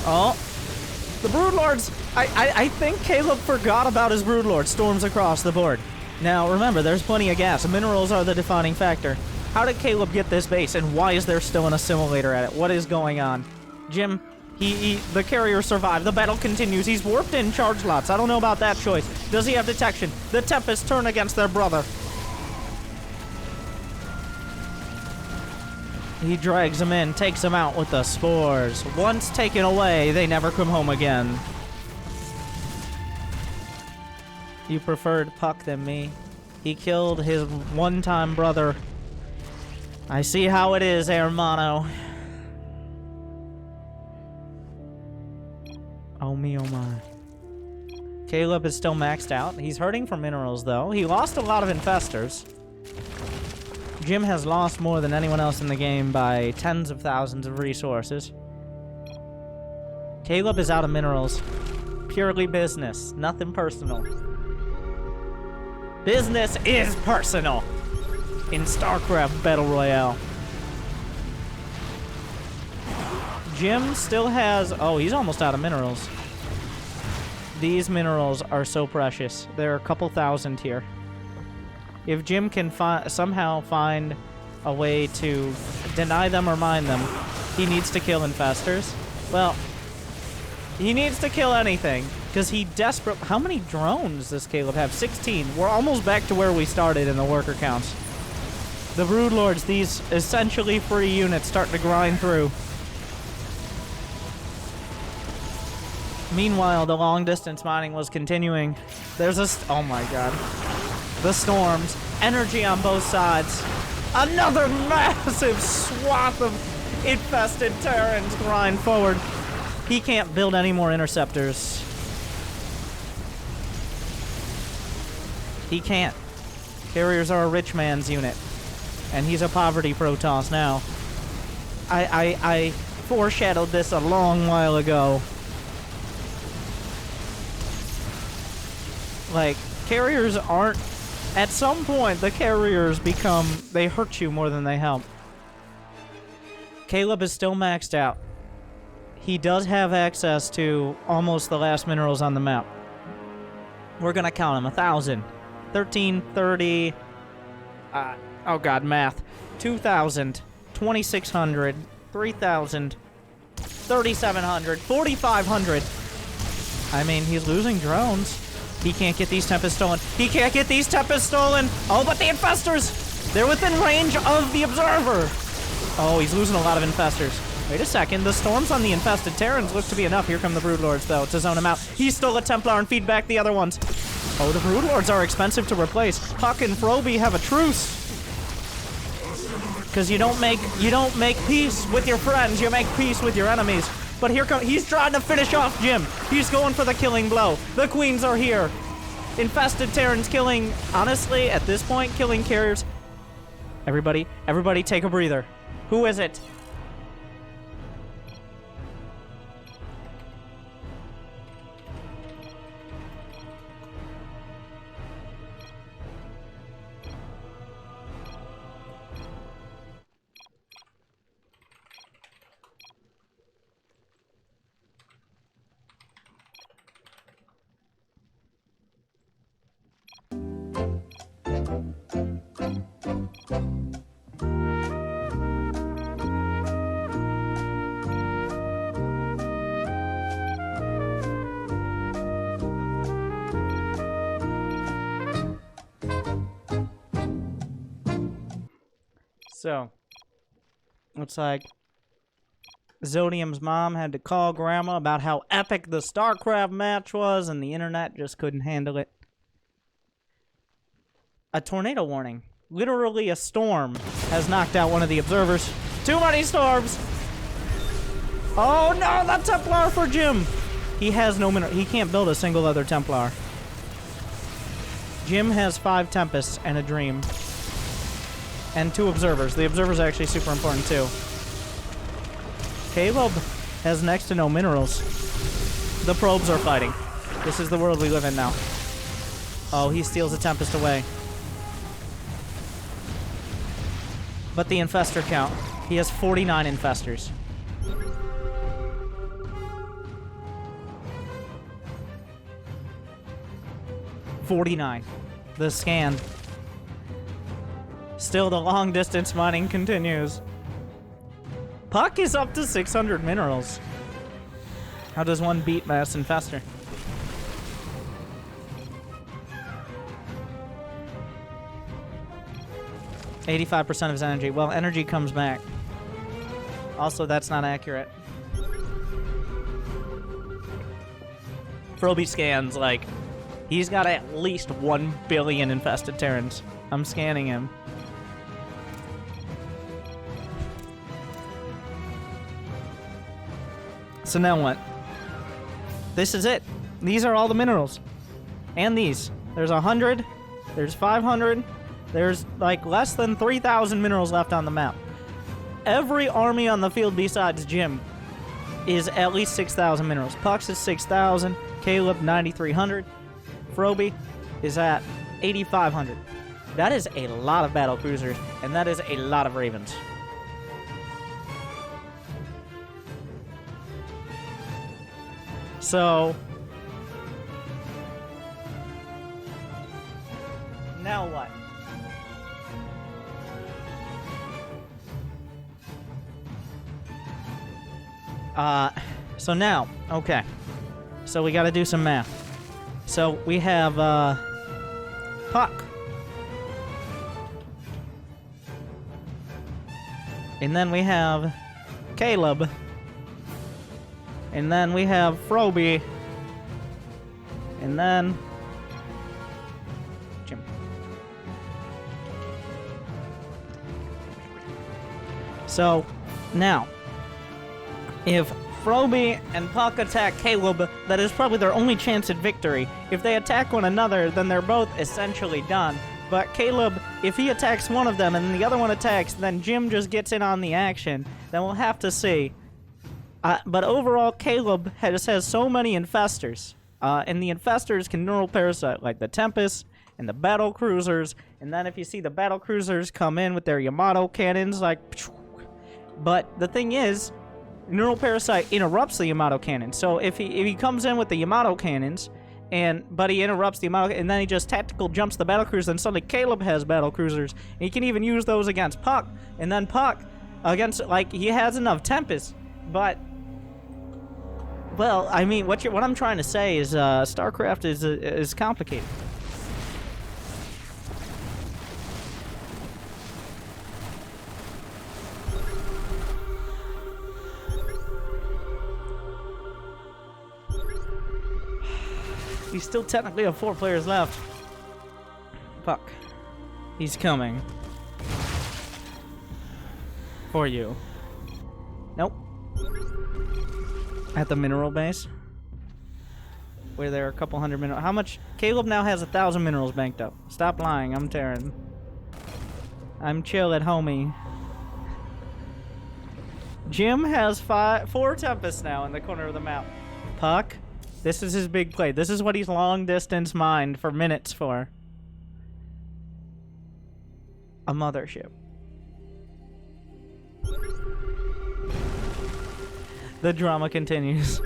Oh. The Broodlords... I think Caleb forgot about his Broodlord. Storms across the board. Now, remember, there's plenty of gas. Minerals are the defining factor. How did Caleb get this base, and why is there still an assimilator at it? What is going on? Jim, the carrier survived. The battle continues. He's warped in charge lots. I don't know about that choice. Does he have detection? The Tempests turn against their brother. He drags him in, takes him out with the spores. Once taken away, they never come home again. You preferred Puck than me. He killed his one-time brother. I see how it is, hermano. Oh me, oh my. Caleb is still maxed out. He's hurting for minerals, though. He lost a lot of infestors. Jim has lost more than anyone else in the game by tens of thousands of resources. Caleb is out of minerals. Purely business, nothing personal. Business is personal in Starcraft Battle Royale. Jim still has... Oh, he's almost out of minerals. These minerals are so precious. There are a couple thousand here. If Jim can somehow find a way to deny them or mine them, he needs to kill infestors. Well, he needs to kill anything, because he desperate... How many drones does Caleb have? 16. We're almost back to where we started in the worker counts. The Broodlords, these essentially free units, start to grind through. Meanwhile, the long-distance mining was continuing. There's a... Oh my god. The storms. Energy on both sides. Another massive swath of infested Terrans grind forward. He can't build any more interceptors. He can't. Carriers are a rich man's unit. And he's a poverty Protoss now. I foreshadowed this a long while ago. Like, carriers aren't... At some point, the carriers become... They hurt you more than they help. Caleb is still maxed out. He does have access to almost the last minerals on the map. We're gonna count them. 1,000. 13, 30... oh god, math. 2,000. 2,600. 3,000. 3,700. 4,500. I mean, he's losing drones. He can't get these Tempests stolen. He can't get these Tempests stolen! Oh, but the Infestors! They're within range of the Observer! Oh, he's losing a lot of Infestors. Wait a second, the storms on the infested Terrans look to be enough. Here come the Broodlords, though, to zone him out. He stole a Templar and feed back the other ones. Oh, the Broodlords are expensive to replace. Puck and Froby have a truce. Because you don't make peace with your friends, you make peace with your enemies. But here comes... He's trying to finish off Jim. He's going for the killing blow. The Queens are here. Infested Terrans killing... Honestly, at this point, killing carriers... Everybody take a breather. Who is it? So, looks like Zodium's mom had to call Grandma about how epic the Starcraft match was, and the internet just couldn't handle it. A tornado warning. Literally a storm has knocked out one of the observers. Too many storms! Oh no, the Templar for Jim! He has no mineral. He can't build a single other Templar. Jim has 5 Tempests and a Dream. And 2 observers. The observer's actually super important too. Caleb has next to no minerals. The probes are fighting. This is the world we live in now. Oh, he steals a Tempest away. But the infestor count. He has 49 infestors. $49. The scan. Still, the long distance mining continues. Puck is up to 600 minerals. How does one beat Mass Infestor? $85% of his energy. Well, energy comes back. Also, that's not accurate. Froby scans, like, he's got at least 1 billion infested Terrans. I'm scanning him. So now what? This is it. These are all the minerals. And these. There's 100. There's 500. There's like less than 3,000 minerals left on the map. Every army on the field besides Jim is at least 6,000 minerals. Pucks is 6,000. Caleb, 9,300. Froby is at 8,500. That is a lot of battle cruisers, and that is a lot of Ravens. So, now what? So now, okay. So we gotta do some math. So we have, Puck. And then we have Caleb. And then we have Froby. And then Jim. So, now, if Froby and Puck attack Caleb, that is probably their only chance at victory. If they attack one another, then they're both essentially done. But Caleb, if he attacks one of them and the other one attacks, then Jim just gets in on the action. Then we'll have to see. But overall, Caleb has so many infestors. And the infestors can neural parasite, like the Tempest and the battle cruisers. And then if you see the battle cruisers come in with their Yamato cannons, like... But the thing is, neural parasite interrupts the Yamato cannon. So if he comes in with the Yamato cannons, but he interrupts the Yamato, and then he just tactical jumps the battle cruiser, then suddenly Caleb has battle cruisers. And he can even use those against Puck. And then Puck, against, like, he has enough Tempest, but... Well, I mean, what I'm trying to say is, StarCraft is complicated. We still technically have 4 players left. Fuck. He's coming. For you. Nope. At the mineral base, where there are a couple hundred minerals. How much? Caleb now has 1,000 minerals banked up. Stop lying. I'm Terran. I'm chill at homie. Jim has 4 Tempests now in the corner of the map. Puck, this is his big play. This is what he's long distance mined for minutes for. A mothership. The drama continues.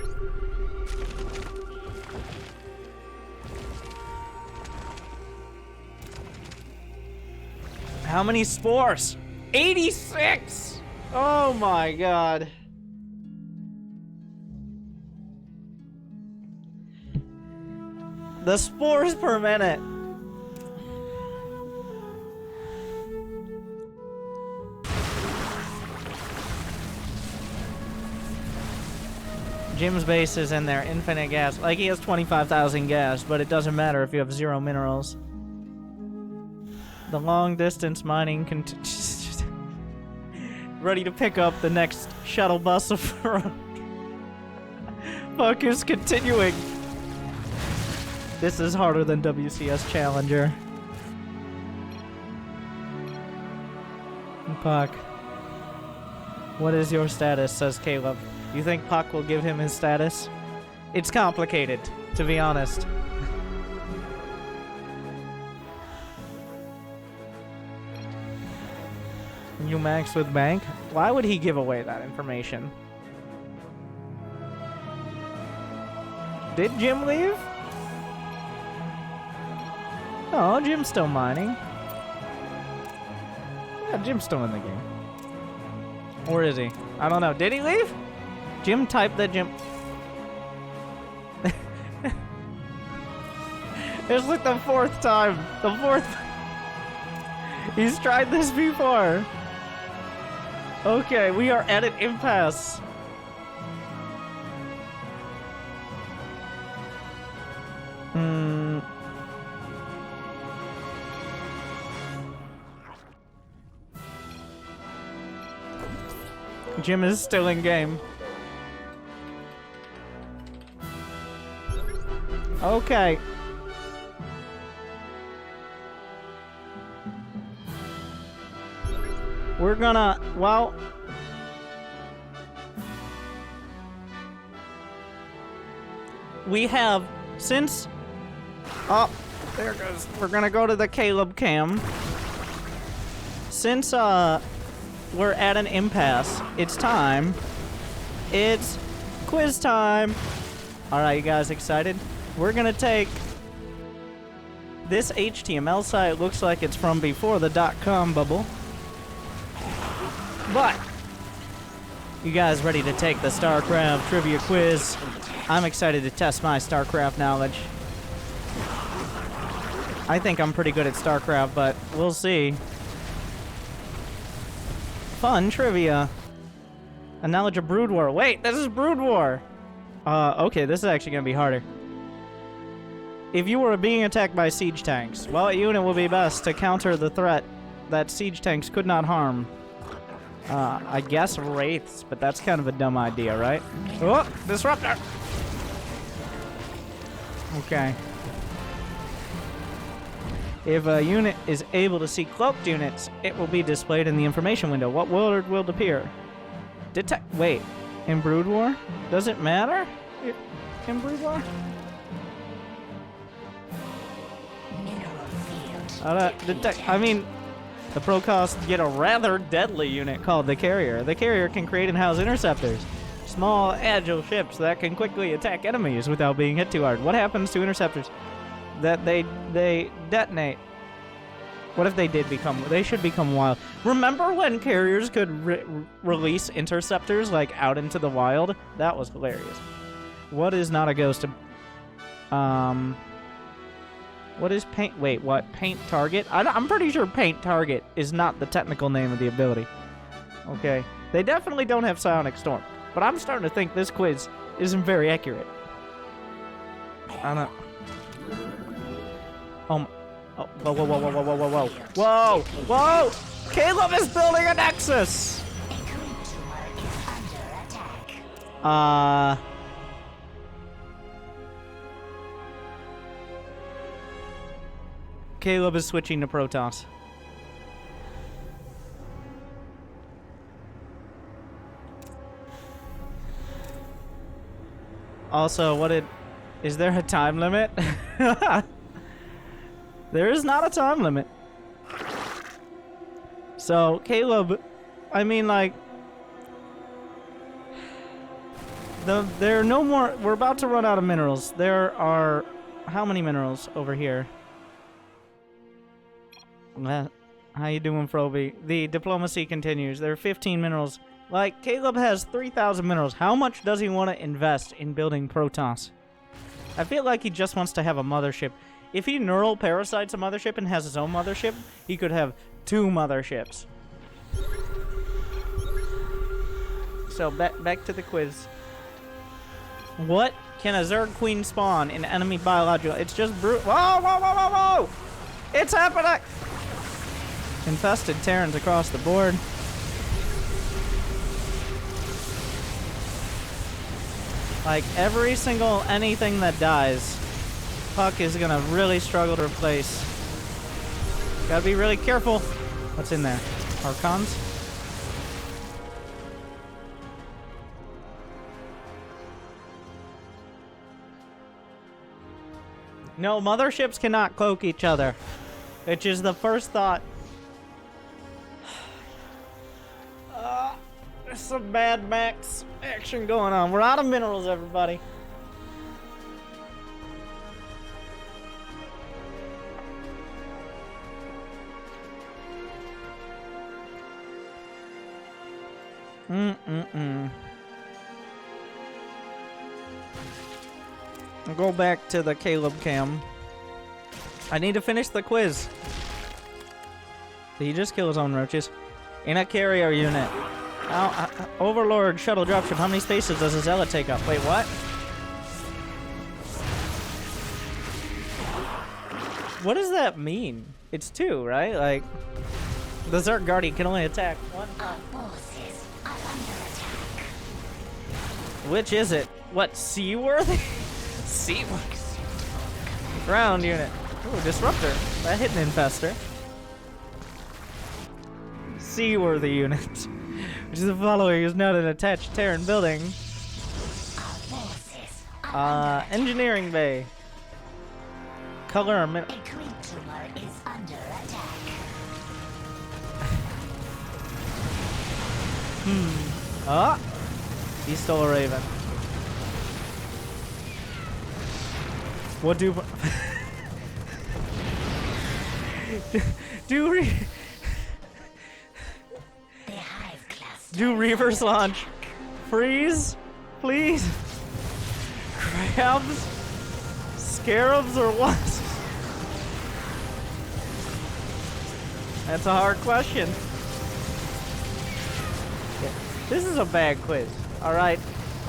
How many spores? 86! Oh my god. The spores per minute. Jim's base is in there, infinite gas. Like, he has 25,000 gas, but it doesn't matter if you have 0 minerals. The long distance mining ready to pick up the next shuttle bus of fuck is continuing. This is harder than WCS Challenger. Puck. What is your status, says Caleb. You think Puck will give him his status? It's complicated, to be honest. You max with bank? Why would he give away that information? Did Jim leave? Oh, Jim's still mining. Yeah, Jim's still in the game. Or is he? I don't know. Did he leave? Jim typed that Jim... It's like the 4th time. The 4th... He's tried this before. Okay, we are at an impasse. Jim is still in game. Okay. We're gonna, well... We have, since... Oh, there it goes. We're gonna go to the Caleb cam. Since, we're at an impasse, it's time. It's quiz time. Alright, you guys excited? We're gonna take... This HTML site looks like it's from before the .com bubble. But, you guys ready to take the Starcraft trivia quiz? I'm excited to test my Starcraft knowledge. I think I'm pretty good at Starcraft, but we'll see. Fun trivia. A knowledge of Brood War. Wait, this is Brood War! Okay, this is actually gonna be harder. If you were being attacked by siege tanks, what unit will be best to counter the threat that siege tanks could not harm? I guess Wraiths, but that's kind of a dumb idea, right? Oh, Disruptor! Okay. If a unit is able to see cloaked units, it will be displayed in the information window. What word will appear? Detect. Wait, in Brood War? Does it matter? In Brood War? Detect. I mean, the Procosts get a rather deadly unit called the Carrier. The Carrier can create and house interceptors. Small, agile ships that can quickly attack enemies without being hit too hard. What happens to interceptors? That they detonate. What if they did become... They should become wild. Remember when carriers could release interceptors, like, out into the wild? That was hilarious. What is not a ghost? What is paint... Wait, what? Paint target? I'm pretty sure paint target is not the technical name of the ability. Okay. They definitely don't have psionic storm. But I'm starting to think this quiz isn't very accurate. I don't know. Oh, whoa, whoa, whoa, whoa, whoa, whoa, whoa, whoa, whoa! Caleb is building a Nexus! Caleb is switching to Protoss. Also, is there a time limit? There is not a time limit. So, Caleb, I mean, like, there are no more, we're about to run out of minerals. There are, how many minerals over here? How you doing, Froby? The diplomacy continues. There are 15 minerals. Like, Caleb has 3,000 minerals. How much does he want to invest in building Protoss? I feel like he just wants to have a mothership. If he neural parasites a mothership and has his own mothership, he could have 2 motherships. So, back to the quiz. What can a Zerg Queen spawn in enemy biological? It's just brute. Whoa, whoa, whoa, whoa, whoa! It's happening! Infested Terrans across the board. Like, every single anything that dies, Puck is gonna really struggle to replace. Gotta be really careful. What's in there? Archons? No, motherships cannot cloak each other, which is the first thought. There's some Mad Max action going on. We're out of minerals, everybody. I'll go back to the Caleb cam. I need to finish the quiz. Did he just kill his own roaches? In a carrier unit. Overlord shuttle dropship. How many spaces does a zealot take up? Wait, what? What does that mean? It's 2, right? Like, the Zerg Guardian can only attack 1 time. Our forces are under attack. Which is it? What, seaworthy? Seaworthy. Ground unit. Ooh, disruptor. That hit an infester. Seaworthy unit. Which is the following is not an attached Terran building. Our forces are Engineering bay. Color or a green tumor is under attack. Ah! He stole a raven. What do... Do reverse launch. Freeze, please. Crabs? Scarabs or what? That's a hard question. Yeah. This is a bad quiz. Alright.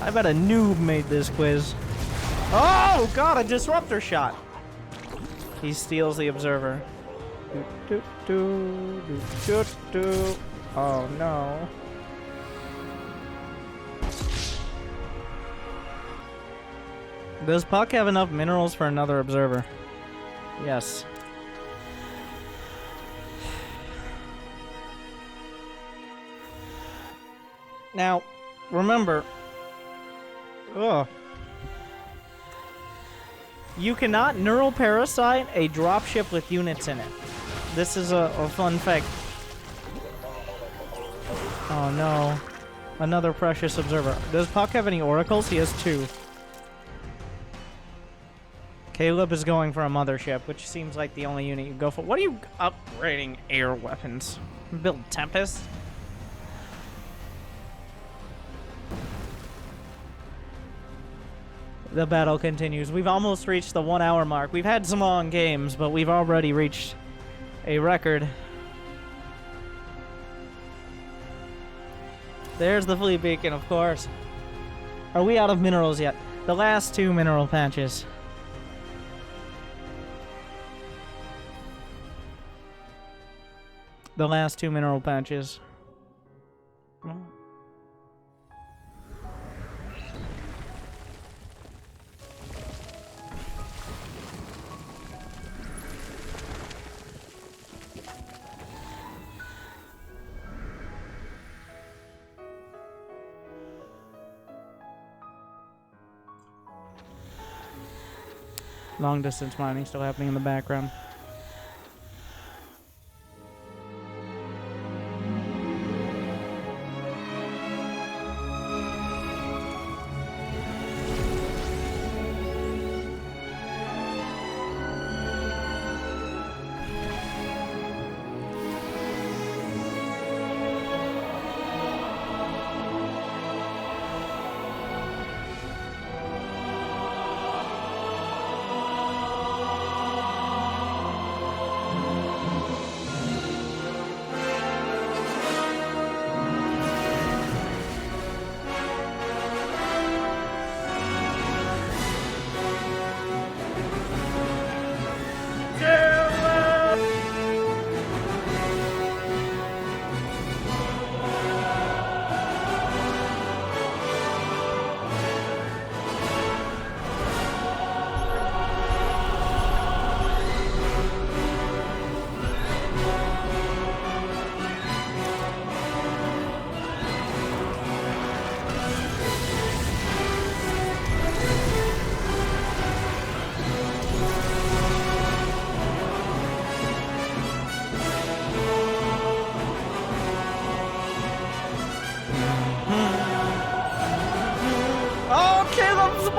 I bet a noob made this quiz. Oh god, a disruptor shot. He steals the observer. Oh no. Does Puck have enough minerals for another observer? Yes. Now, remember... Ugh. You cannot neural parasite a dropship with units in it. This is a fun fact. Oh no. Another precious observer. Does Puck have any oracles? He has 2. Caleb is going for a mothership, which seems like the only unit you go for. What are you upgrading air weapons? Build Tempest? The battle continues. We've almost reached the 1 hour mark. We've had some long games, but we've already reached a record. There's the fleet beacon, of course. Are we out of minerals yet? The last 2 mineral patches. The last 2 mineral patches. Oh. Long distance mining still happening in the background.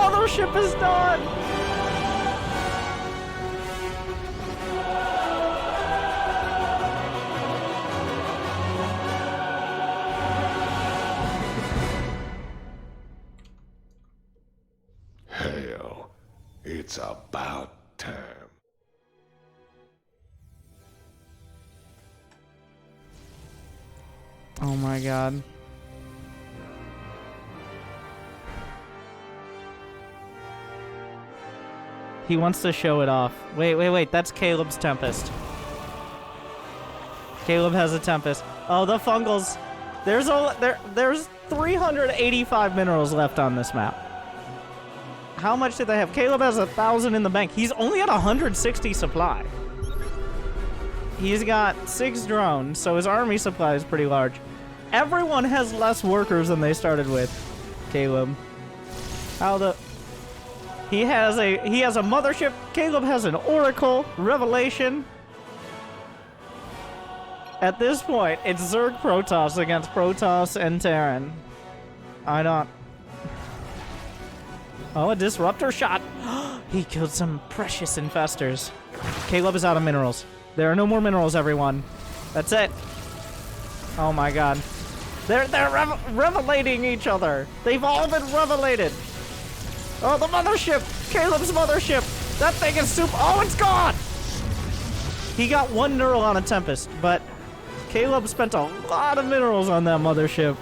mothership is done! Hell, it's about time. Oh my god. He wants to show it off. Wait. That's Caleb's Tempest. Caleb has a Tempest. Oh, the fungals. There's 385 minerals left on this map. How much did they have? Caleb has 1,000 in the bank. He's only at 160 supply. He's got 6 drones, so his army supply is pretty large. Everyone has less workers than they started with. Caleb. He has a mothership. Caleb has an Oracle, Revelation. At this point, it's Zerg Protoss against Protoss and Terran. Oh, a disruptor shot. He killed some precious infestors. Caleb is out of minerals. There are no more minerals, everyone. That's it. Oh my god. They're revelating each other. They've all been revelated. Oh, the mothership! Caleb's mothership! That thing is super. Oh, it's gone! He got 1 neural on a Tempest, but Caleb spent a lot of minerals on that mothership.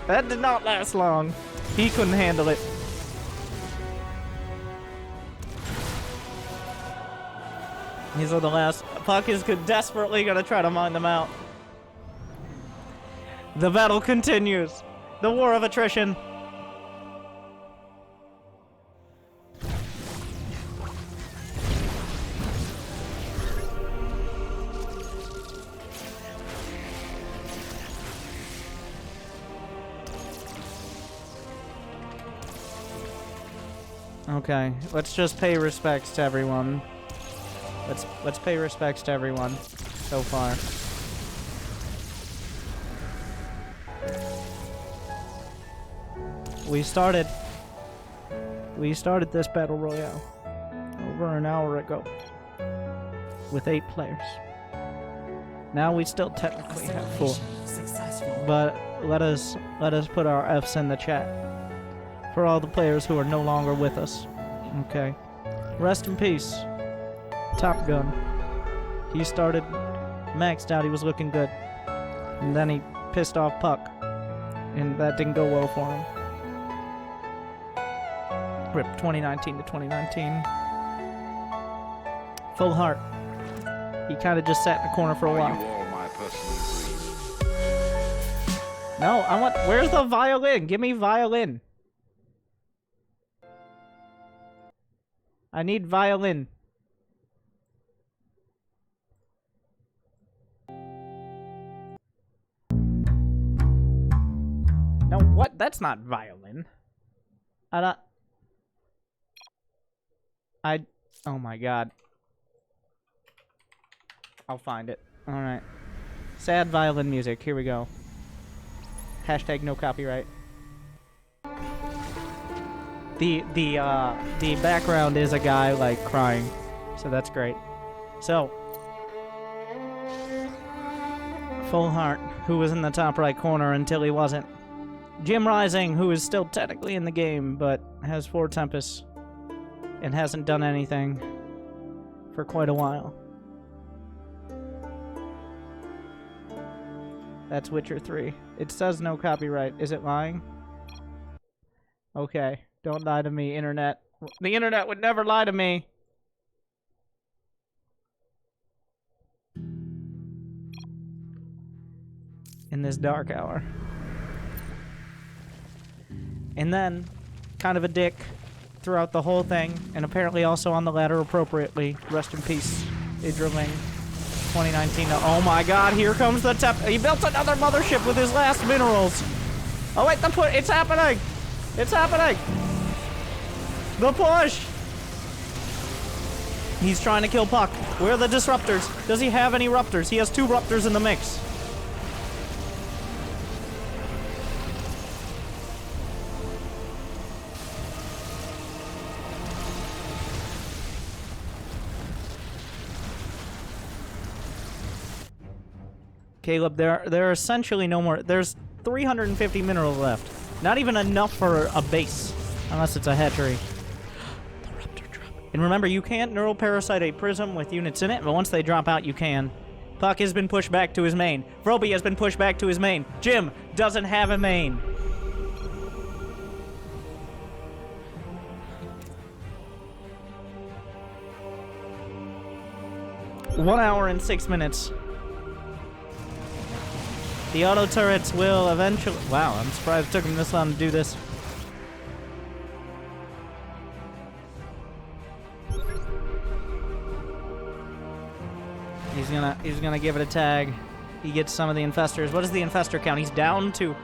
That did not last long. He couldn't handle it. These are the last. Puck is desperately gonna try to mine them out. The battle continues. The war of attrition. Okay, let's just pay respects to everyone. Let's pay respects to everyone so far. We started this battle royale over an hour ago with 8 players. Now we still technically have 4, but let us put our Fs in the chat for all the players who are no longer with us. Okay, rest in peace, Top Gun. He started maxed out. He was looking good, and then he pissed off Puck, and that didn't go well for him. Rip 2019 to 2019. Full heart. He kind of just sat in the corner for a while. No, I want. Where's the violin? Give me violin. I need violin. No, what? That's not violin. Oh my god. I'll find it. Alright. Sad violin music. Here we go. Hashtag no copyright. The background is a guy, like, crying. So that's great. So. Full Heart, who was in the top right corner until he wasn't. Jim Rising, who is still technically in the game, but has 4 Tempests. And hasn't done anything for quite a while. That's Witcher 3. It says no copyright. Is it lying? Okay. Don't lie to me, internet. The internet would never lie to me. In this dark hour. And then, kind of a dick throughout the whole thing, and apparently also on the ladder appropriately. Rest in peace, Idriling. 2019. Oh my god, here comes the He built another mothership with his last minerals. Oh wait, it's happening! It's happening! The push! He's trying to kill Puck. Where are the disruptors? Does he have any ruptors? He has 2 ruptors in the mix. Caleb, there are essentially no more. There's 350 minerals left. Not even enough for a base, unless it's a hatchery. The Raptor Trap. And remember, you can't neuroparasite a prism with units in it, but once they drop out, you can. Puck has been pushed back to his main. Froby has been pushed back to his main. Jim doesn't have a main. One hour and 6 minutes. The auto turrets will eventually... Wow, I'm surprised it took him this long to do this. He's gonna give it a tag. He gets some of the infestors. What is the infestor count? He's down to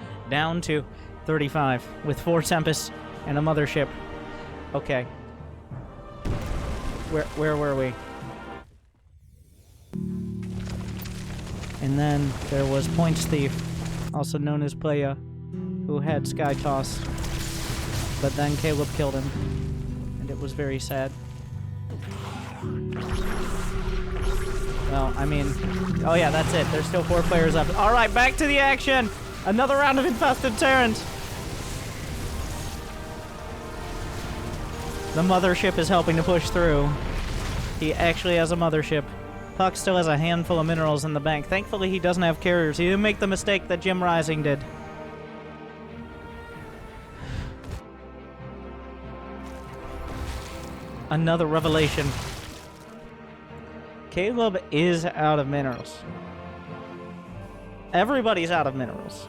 35 with 4 Tempests and a mothership. Okay. Where were we? And then there was Points Thief, also known as Playa, who had Sky Toss. But then Caleb killed him, and it was very sad. Well, I mean, oh yeah, that's it. There's still 4 players up. All right, back to the action. Another round of infested Terrans. The mothership is helping to push through. He actually has a mothership. Puck still has a handful of minerals in the bank. Thankfully, he doesn't have carriers. He didn't make the mistake that Jim Rising did. Another revelation. Caleb is out of minerals. Everybody's out of minerals.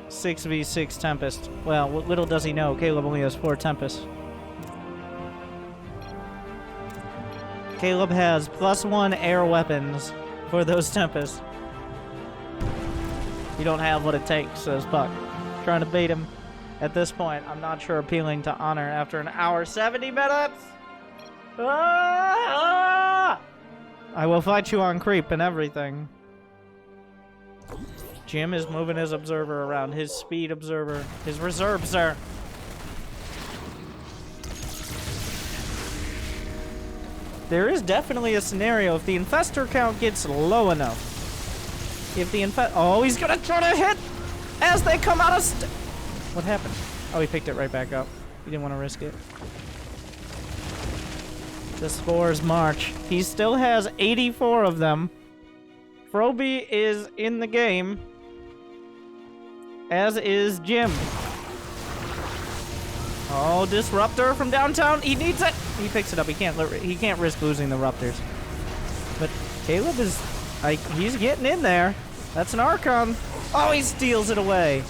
6v6 Tempest. Well, little does he know, Caleb only has 4 Tempests. Caleb has +1 air weapons for those Tempests. You don't have what it takes, says Puck. Trying to bait him. At this point, I'm not sure appealing to honor after an hour 70 minutes. Ah! I will fight you on creep and everything. Jim is moving his observer around, his speed observer, his reserve, sir. There is definitely a scenario if the infestor count gets low enough. If the oh, he's gonna try to hit as they come out of what happened? Oh, he picked it right back up. He didn't want to risk it. The spores march. He still has 84 of them. Froby is in the game, as is Jim. Oh, disruptor from downtown. He needs it. He picks it up. He can't risk losing the Ruptors. But Caleb is like, he's getting in there. That's an Archon. Oh, he steals it away.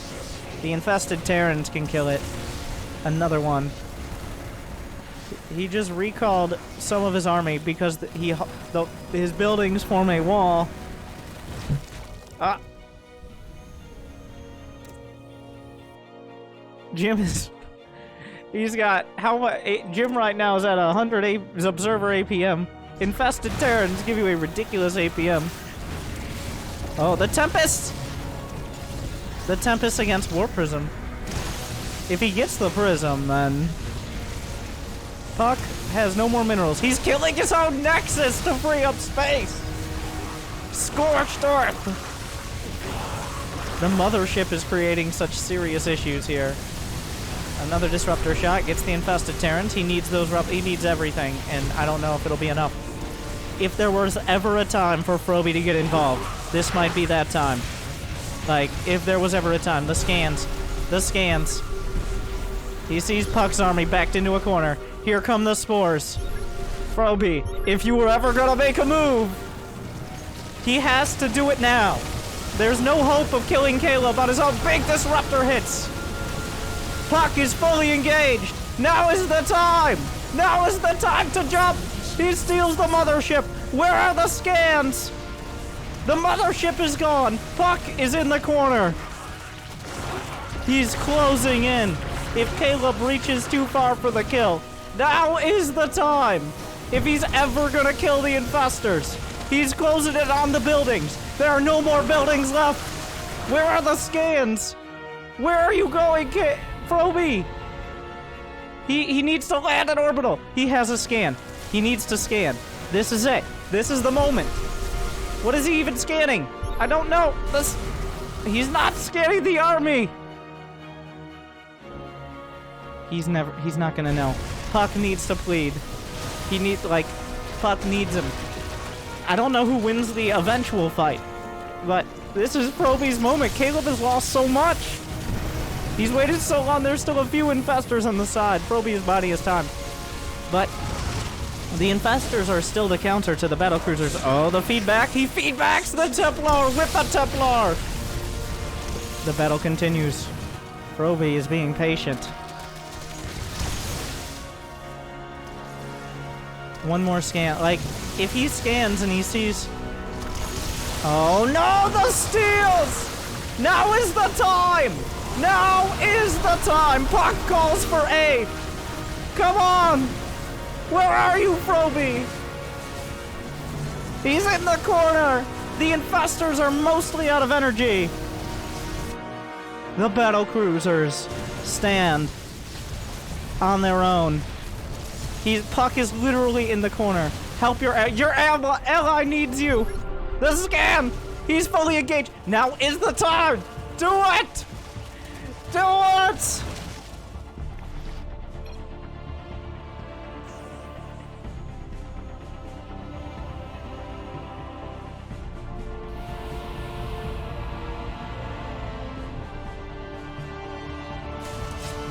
The infested Terrans can kill it. Another one. He just recalled some of his army because his buildings form a wall. Ah. Jim is... He's got... How much... Jim right now is at 100 observer APM. Infested Terrans give you a ridiculous APM. Oh, the Tempest! The Tempest against War Prism. If he gets the Prism, then... Puck has no more minerals. He's killing his own Nexus to free up space! Scorched Earth! The mothership is creating such serious issues here. Another disruptor shot gets the infested Terrans. He needs those he needs everything, and I don't know if it'll be enough. If there was ever a time for Froby to get involved, this might be that time. Like, if there was ever a time. The scans. The scans. He sees Puck's army backed into a corner. Here come the spores. Froby, if you were ever gonna make a move, he has to do it now. There's no hope of killing Caleb on his own. Big disruptor hits. Puck is fully engaged. Now is the time. Now is the time to jump. He steals the mothership. Where are the scans? The mothership is gone. Puck is in the corner. He's closing in. If Caleb reaches too far for the kill, now is the time. If he's ever gonna kill the infestors, he's closing it on the buildings. There are no more buildings left. Where are the scans? Where are you going, Froby? He needs to land an orbital. He has a scan. He needs to scan. This is it. This is the moment. What is he even scanning? I don't know. He's not scanning the army. He's not gonna know. Puck needs to plead. Puck needs him. I don't know who wins the eventual fight, but this is Proby's moment. Caleb has lost so much. He's waited so long. There's still a few infestors on the side. Proby is biding his time. But the infestors are still the counter to the battlecruisers. Oh, the feedback. He feedbacks the Templar with the Templar. The battle continues. Proby is being patient. One more scan. Like, if he scans and he sees... Oh no, the steals! Now is the time! Now is the time! Puck calls for aid! Come on! Where are you, Proby? He's in the corner! The infestors are mostly out of energy! The battle cruisers stand on their own. Puck is literally in the corner. Help your ally needs you! The scan! He's fully engaged! Now is the time! Do it! Do it!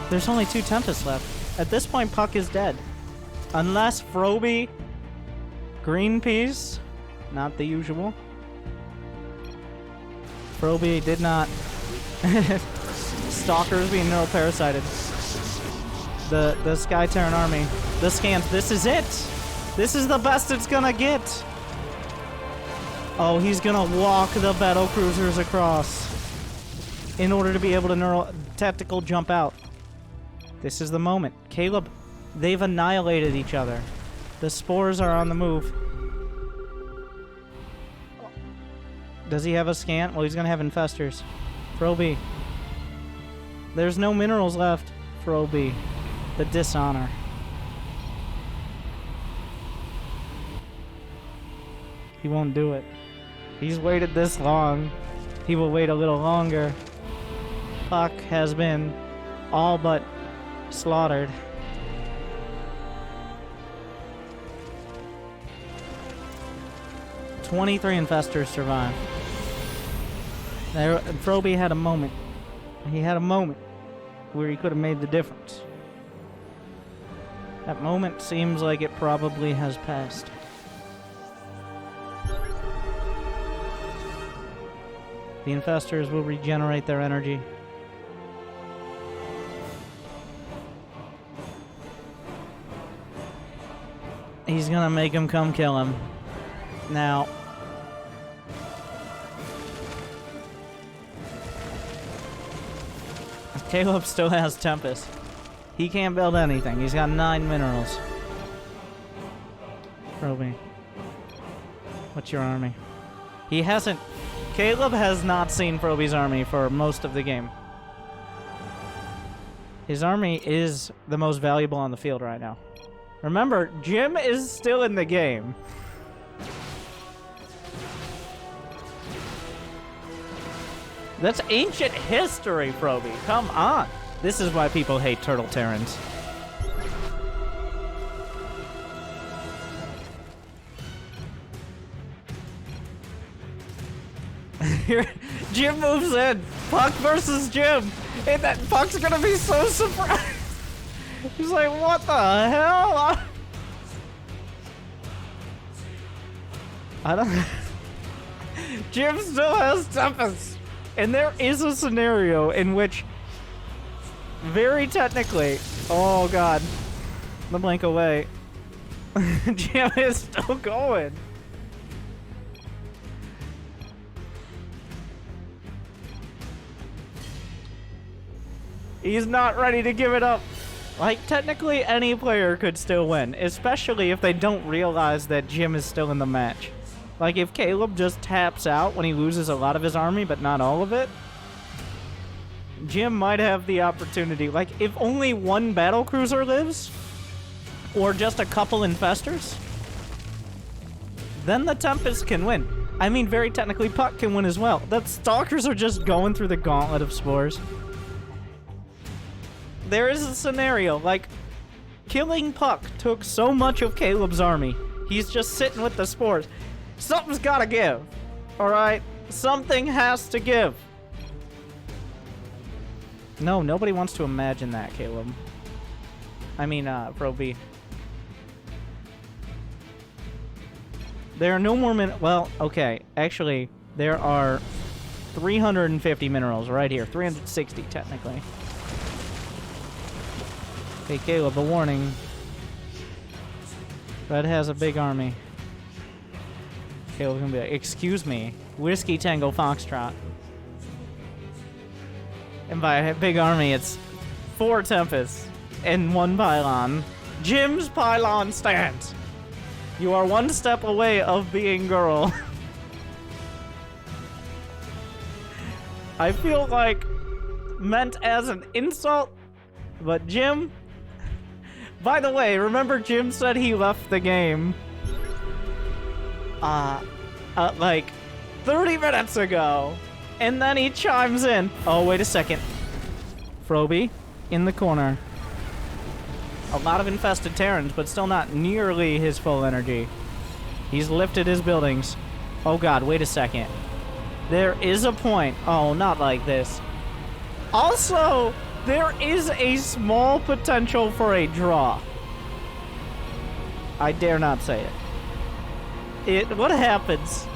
There's only 2 Tempests left. At this point, Puck is dead. Unless Proby, Greenpeace, not the usual. Proby did not. Stalkers being neuroparasited. The Sky Terran army. The scans. This is it. This is the best it's gonna get. Oh, he's gonna walk the battle cruisers across in order to be able to tactical jump out. This is the moment. Caleb, they've annihilated each other. The spores are on the move. Does he have a scan? Well, he's gonna have infestors. Proby. There's no minerals left for OB. The dishonor. He won't do it. He's waited this long. He will wait a little longer. Puck has been all but slaughtered. "23 infestors survive." There, Proby had a moment. He had a moment where he could have made the difference. That moment seems like it probably has passed. The infestors will regenerate their energy. He's gonna make him come kill him. Now, Caleb still has Tempest. He can't build anything. He's got 9 minerals. Proby. What's your army? He hasn't... Caleb has not seen Proby's army for most of the game. His army is the most valuable on the field right now. Remember, Jim is still in the game. That's ancient history, Proby. Come on. This is why people hate Turtle Terrans. Here, Jim moves in. Puck versus Jim. And that Puck's gonna be so surprised. He's like, what the hell? I don't... Jim still has Tempest. And there is a scenario in which, very technically, oh god, the blink away, Jim is still going. He's not ready to give it up. Like, technically, any player could still win, especially if they don't realize that Jim is still in the match. Like, if Caleb just taps out when he loses a lot of his army, but not all of it, Jim might have the opportunity. Like, if only one battlecruiser lives, or just a couple infestors, then the Tempest can win. I mean, very technically, Puck can win as well. That Stalkers are just going through the gauntlet of spores. There is a scenario, like, killing Puck took so much of Caleb's army. He's just sitting with the spores. Something's gotta give, alright? Something has to give. No, nobody wants to imagine that, Caleb. I mean, Pro-B. There are no more well, okay. Actually, there are 350 minerals right here. 360, technically. Hey, Caleb, a warning. Red has a big army. Caleb's gonna be like, excuse me. Whiskey Tango Foxtrot. And by a big army, it's 4 Tempests and 1 Pylon. Jim's Pylon stands. You are 1 step away of being girl. I feel like meant as an insult, but Jim... By the way, remember Jim said he left the game like 30 minutes ago, and then he chimes in. Oh, wait a second. Froby in the corner. A lot of infested Terrans, but still not nearly his full energy. He's lifted his buildings. Oh god, wait a second. There is a point. Oh, not like this. Also, there is a small potential for a draw. I dare not say it. What happens?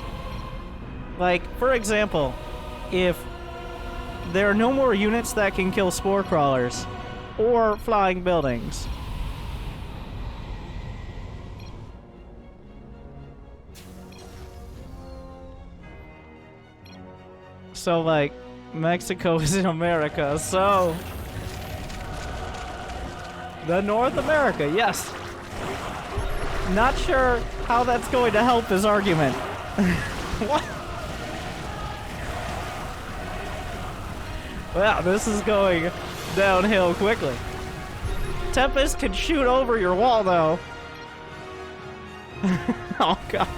Like, for example, if there are no more units that can kill spore crawlers or flying buildings. So, like, Mexico is in America, so... The North America, yes. Not sure how that's going to help his argument. What? Wow, this is going downhill quickly. Tempest can shoot over your wall, though. Oh, God.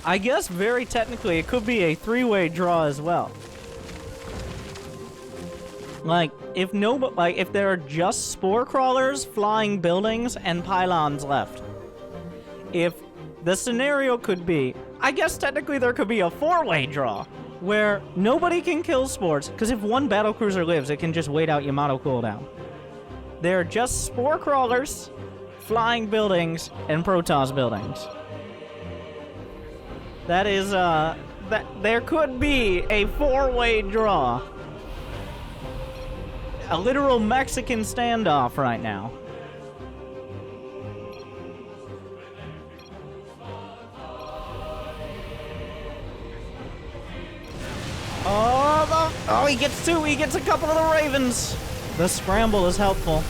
I guess very technically it could be a 3-way draw as well. Like if if there are just spore crawlers, flying buildings, and pylons left. If the scenario could be, I guess technically there could be a 4-way draw where nobody can kill spores, because if 1 battlecruiser lives, it can just wait out Yamato cooldown. They're just spore crawlers, flying buildings, and Protoss buildings. That is, there could be a 4-way draw. A literal Mexican standoff right now. Oh, he gets 2. He gets a couple of the Ravens. The scramble is helpful.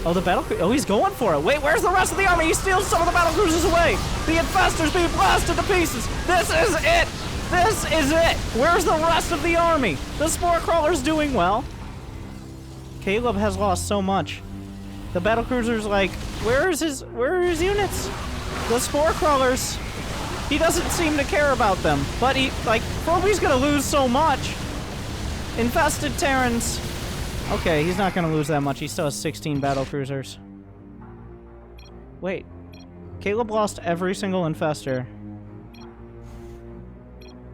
Oh, the battle... Oh, he's going for it. Wait, where's the rest of the army? He steals some of the battlecruisers away. The infestors being blasted to pieces. This is it. This is it. Where's the rest of the army? The spore crawler's doing well. Caleb has lost so much. The battlecruiser's like, where are his units? The spore crawlers. He doesn't seem to care about them. But Froby's gonna lose so much. Infested Terrans. Okay, he's not gonna lose that much. He still has 16 battlecruisers. Wait. Caleb lost every single infestor.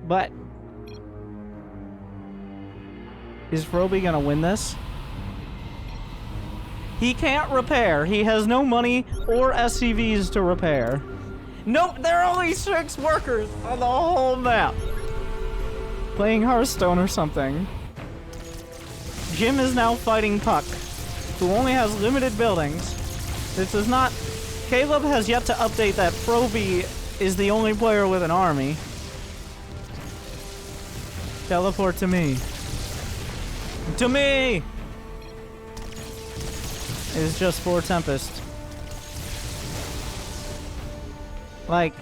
But... is Froby gonna win this? He can't repair. He has no money or SCVs to repair. Nope, there are only 6 workers on the whole map. Playing Hearthstone or something. Jim is now fighting Puck, who only has limited buildings. This is not... Caleb has yet to update that Froby is the only player with an army. Teleport to me. To me! It's just 4 Tempest. Like,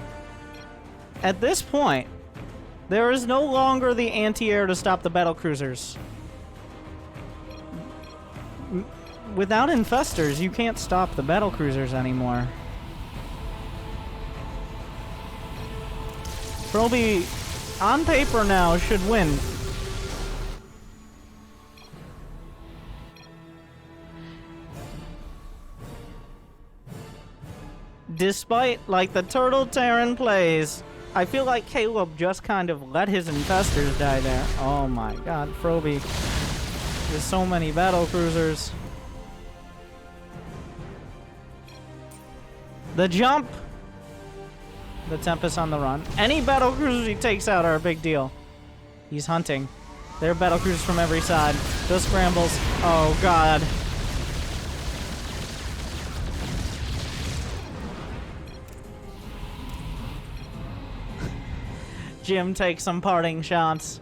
at this point, there is no longer the anti-air to stop the battlecruisers. without infestors, you can't stop the battlecruisers anymore. Proby, on paper now, should win. Despite, like, the Turtle Terran plays, I feel like Caleb just kind of let his infestors die there. Oh my god, Froby. There's so many battlecruisers. The jump! The Tempest on the run. Any battlecruisers he takes out are a big deal. He's hunting. There are battlecruisers from every side. Those scrambles. Oh god. Jim takes some parting shots.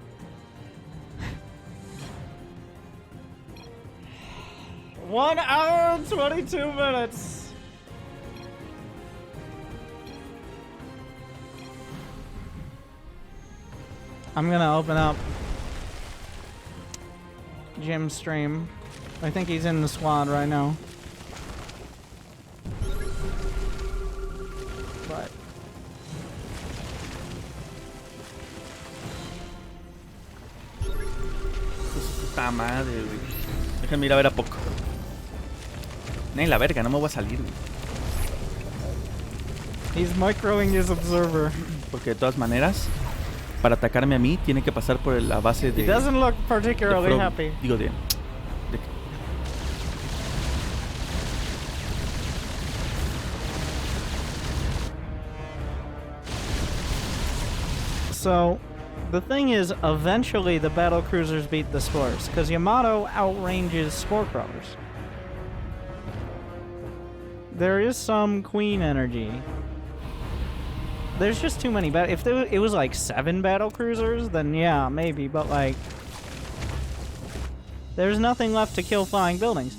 One hour and 22 minutes. I'm gonna open up Jim's stream. I think he's in the squad right now. But puta madre, güey. Déjenme ir a ver a poco. Ni la verga, no me voy a salir, güey. he's microing his observer. Porque de todas maneras, para atacarme a mí, tiene que pasar por la base de... He doesn't look particularly de happy. Digo, de... So, the thing is, eventually the battlecruisers beat the spores, because Yamato outranges spore crawlers. There is some queen energy. There's just too many if it was like 7 battlecruisers, then yeah, maybe, but like... There's nothing left to kill flying buildings.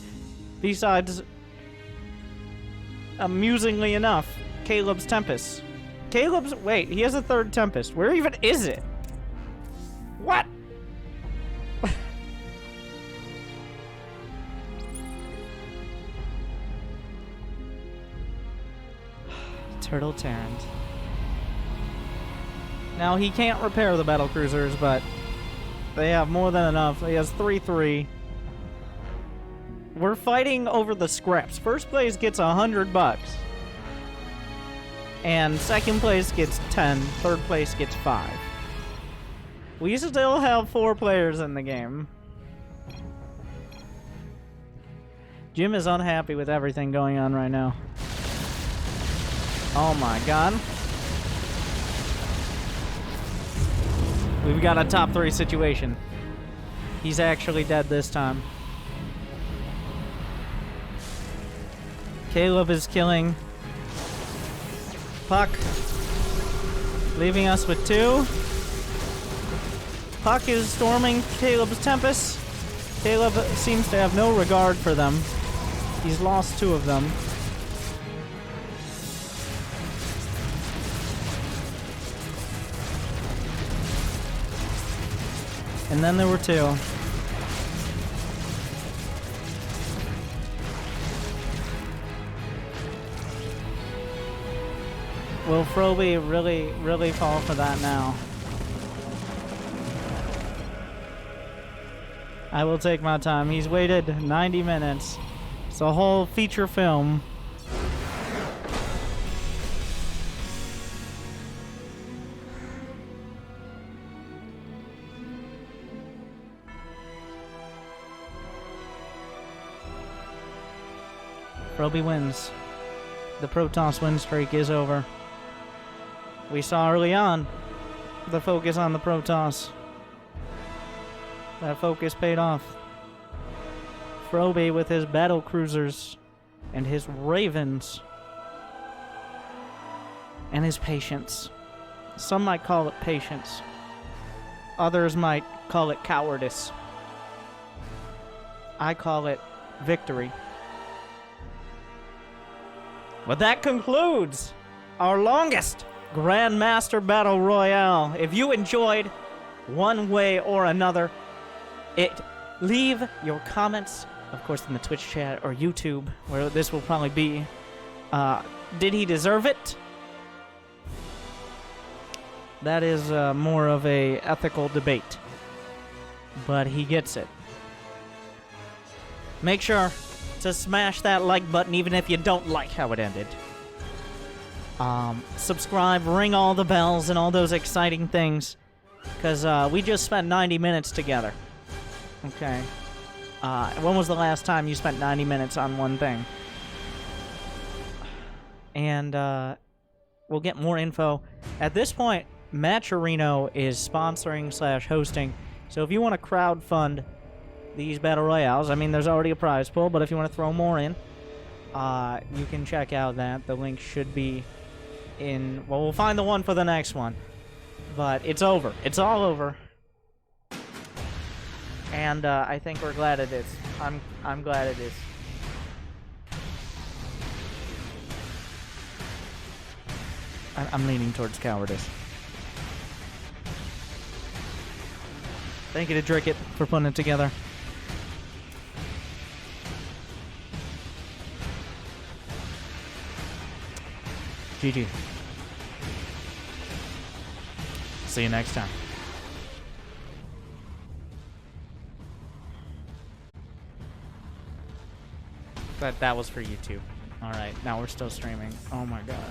Besides, amusingly enough, Caleb's Tempest. Wait, he has a 3rd Tempest. Where even is it? What? Turtle Terrans. Now, he can't repair the battlecruisers, but they have more than enough. He has 3-3. We're fighting over the scraps. First place gets $100. And second place gets 10, third place gets 5. We still have 4 players in the game. Jim is unhappy with everything going on right now. Oh my god. We've got a top 3 situation. He's actually dead this time. Caleb is killing Puck, leaving us with 2. Puck is storming Caleb's Tempest. Caleb seems to have no regard for them. He's lost 2 of them. And then there were 2. Will Froby really fall for that now? I will take my time. He's waited 90 minutes. It's a whole feature film. Froby wins. The Protoss win streak is over. We saw early on the focus on the Protoss. That focus paid off. Froby with his battle cruisers and his ravens and his patience. Some might call it patience. Others might call it cowardice. I call it victory. But that concludes our longest Grandmaster Battle Royale. If you enjoyed one way or another, leave your comments of course, in the Twitch chat or YouTube, where this will probably be. Did he deserve it? That is more of a ethical debate. But he gets it. Make sure to smash that like button even if you don't like how it ended. Subscribe, ring all the bells and all those exciting things. Because we just spent 90 minutes together. Okay. When was the last time you spent 90 minutes on one thing? And we'll get more info. At this point, Matcherino is sponsoring / hosting. So if you want to crowdfund these battle royales, I mean, there's already a prize pool, but if you want to throw more in, you can check out that. The link should be in... Well, we'll find the one for the next one. But it's over. It's all over. And I think we're glad it is. I'm glad it is. I'm leaning towards cowardice. Thank you to Drickit for putting it together. GG. See you next time. That was for YouTube. Alright, now we're still streaming. Oh my god.